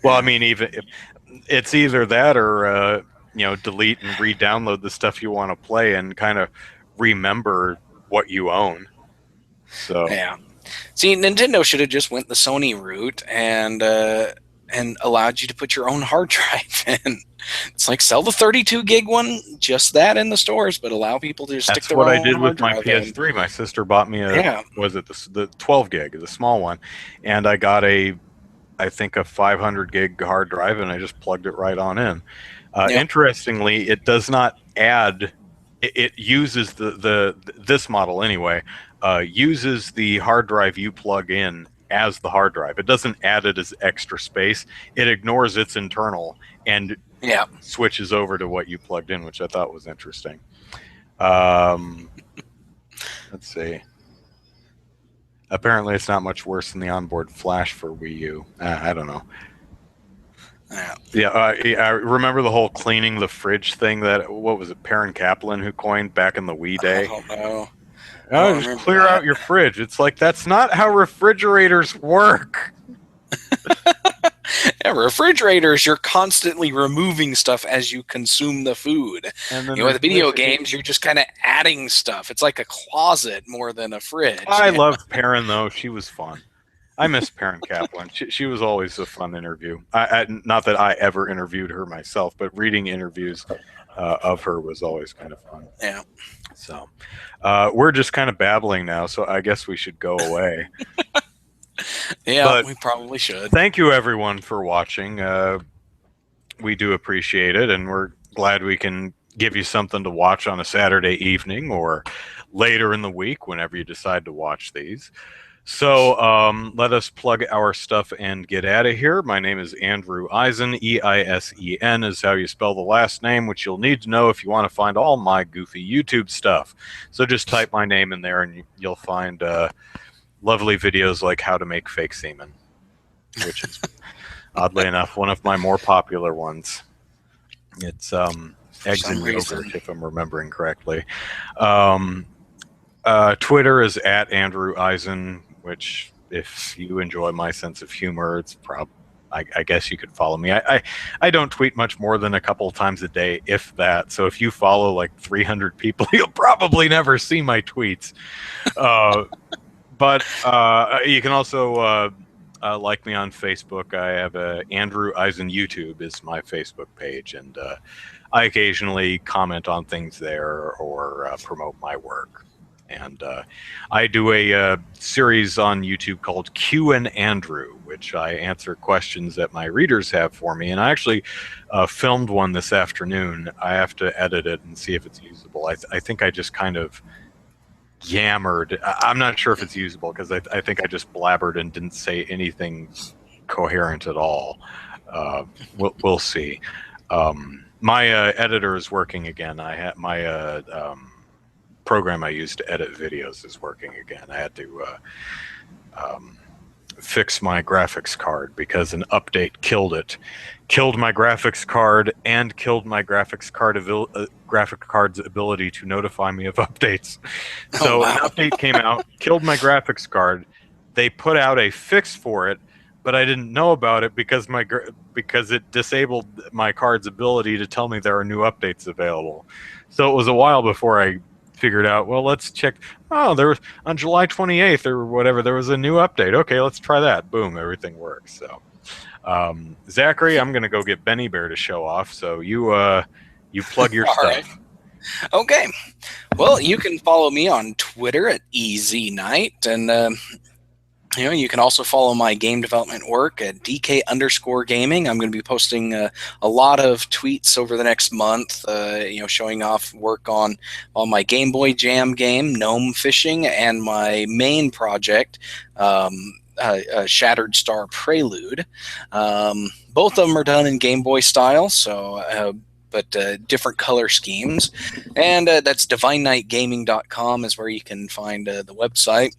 Well, I mean, even it's either that or delete and re-download the stuff you want to play and kind of remember what you own. So see, Nintendo should have just went the Sony route and allowed you to put your own hard drive in. It's like, sell the 32 gig one, just that in the stores, but allow people to stick their own hard drive in. That's what I did with my PS3. My sister bought me the 12 gig, the small one, and I got I think a 500 gig hard drive, and I just plugged it right on in. Interestingly, it does not add. It uses this model anyway. Uses the hard drive you plug in as the hard drive. It doesn't add it as extra space. It ignores its internal and switches over to what you plugged in, which I thought was interesting. Let's see. Apparently, it's not much worse than the onboard flash for Wii U. I don't know. Yeah. I remember the whole cleaning the fridge thing that, what was it, Perrin Kaplan who coined back in the Wii I day? don't know. I Oh, don't just remember clear that. out your fridge. It's like, that's not how refrigerators work. Yeah, refrigerators, you're constantly removing stuff as you consume the food. And then With there's video games, you're just kind of adding stuff. It's like a closet more than a fridge. I loved Perrin, though. She was fun. I miss Perrin Kaplan. She was always a fun interview. Not that I ever interviewed her myself, but reading interviews of her was always kind of fun. Yeah. So we're just kind of babbling now, so I guess we should go away. Yeah, But we probably should. thank you, everyone, for watching. We do appreciate it, and we're glad we can give you something to watch on a Saturday evening or later in the week, whenever you decide to watch these. So let us plug our stuff and get out of here. My name is Andrew Eisen. Eisen is how you spell the last name, which you'll need to know if you want to find all my goofy YouTube stuff. So just type my name in there and you'll find lovely videos like how to make fake semen, which is oddly enough one of my more popular ones. It's eggs and yogurt, if I'm remembering correctly. Twitter is at Andrew Eisen, which, if you enjoy my sense of humor, it's I guess you could follow me. I don't tweet much more than a couple of times a day, if that. So if you follow like 300 people, you'll probably never see my tweets. But you can also like me on Facebook. I have Andrew Eisen YouTube is my Facebook page, and I occasionally comment on things there or promote my work. And I do a series on YouTube called Q and Andrew, which I answer questions that my readers have for me. And I actually filmed one this afternoon. I have to edit it and see if it's usable. I think I just kind of yammered. I'm not sure if it's usable because I think I just blabbered and didn't say anything coherent at all. We'll see. My editor is working again. I had my program I use to edit videos is working again. I had to fix my graphics card because an update killed it. Killed my graphics card and killed my graphics card's ability to notify me of updates. So an update came out, killed my graphics card. They put out a fix for it, but I didn't know about it because it disabled my card's ability to tell me there are new updates available. So it was a while before I figured out, well, let's check. Oh, there was on July 28th or whatever, there was a new update. Okay, let's try that. Boom, everything works. So Zachary, I'm gonna go get Benny Bear to show off. So you plug your stuff. Right. Okay. Well, you can follow me on Twitter at EZKnight, and you can also follow my game development work at DK_gaming. I'm going to be posting a lot of tweets over the next month, showing off work on my Game Boy Jam game, Gnome Fishing, and my main project, Shattered Star Prelude. Both of them are done in Game Boy style, but different color schemes. And that's DivineKnightGaming.com is where you can find the website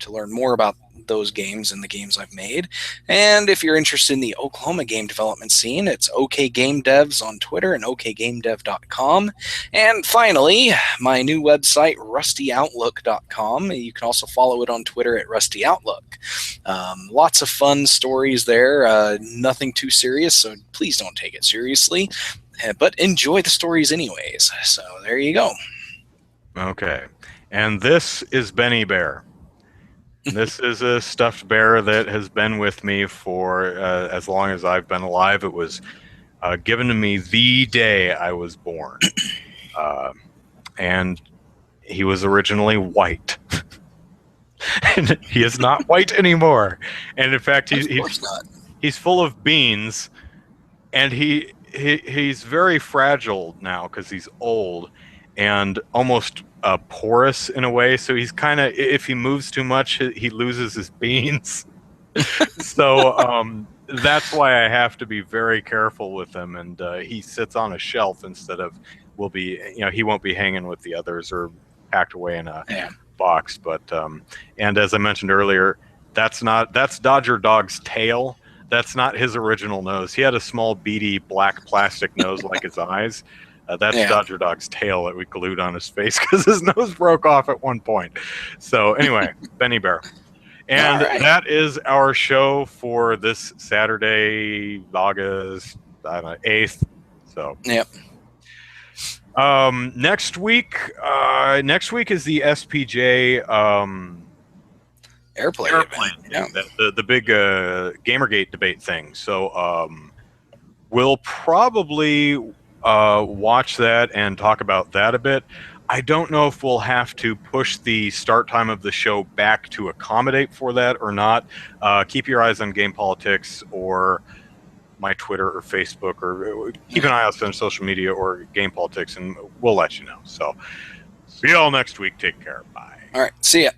to learn more about those games and the games I've made. And if you're interested in the Oklahoma game development scene, it's OK Game Devs on Twitter and okgamedev.com. And finally, my new website, rustyoutlook.com. You can also follow it on Twitter at rustyoutlook. Lots of fun stories there, nothing too serious, so please don't take it seriously, but enjoy the stories anyways. So there you go. Okay. And this is Benny Bear. This is a stuffed bear that has been with me for as long as I've been alive. It was given to me the day I was born. And he was originally white. And he is not white anymore. And in fact, he's full of beans. And he's very fragile now because he's old and almost porous in a way. So he's kind of, if he moves too much, he loses his beans. So that's why I have to be very careful with him. And he sits on a shelf instead of he won't be hanging with the others or packed away in a box. But and as I mentioned earlier, that's Dodger Dog's tail. That's not his original nose. He had a small, beady, black plastic nose like his eyes. That's Yeah. Dodger Dog's tail that we glued on his face because his nose broke off at one point. So anyway, Benny Bear. And All right. that is our show for this Saturday, August 8th. So Yep. Next week is the SPJ Airplane. Yeah. the big Gamergate debate thing. So we'll probably watch that and talk about that a bit. I don't know if we'll have to push the start time of the show back to accommodate for that or not. Keep your eyes on Game Politics or my Twitter or Facebook, or keep an eye out on social media or Game Politics, and we'll let you know. So see you all next week. Take care. Bye. All right. See ya.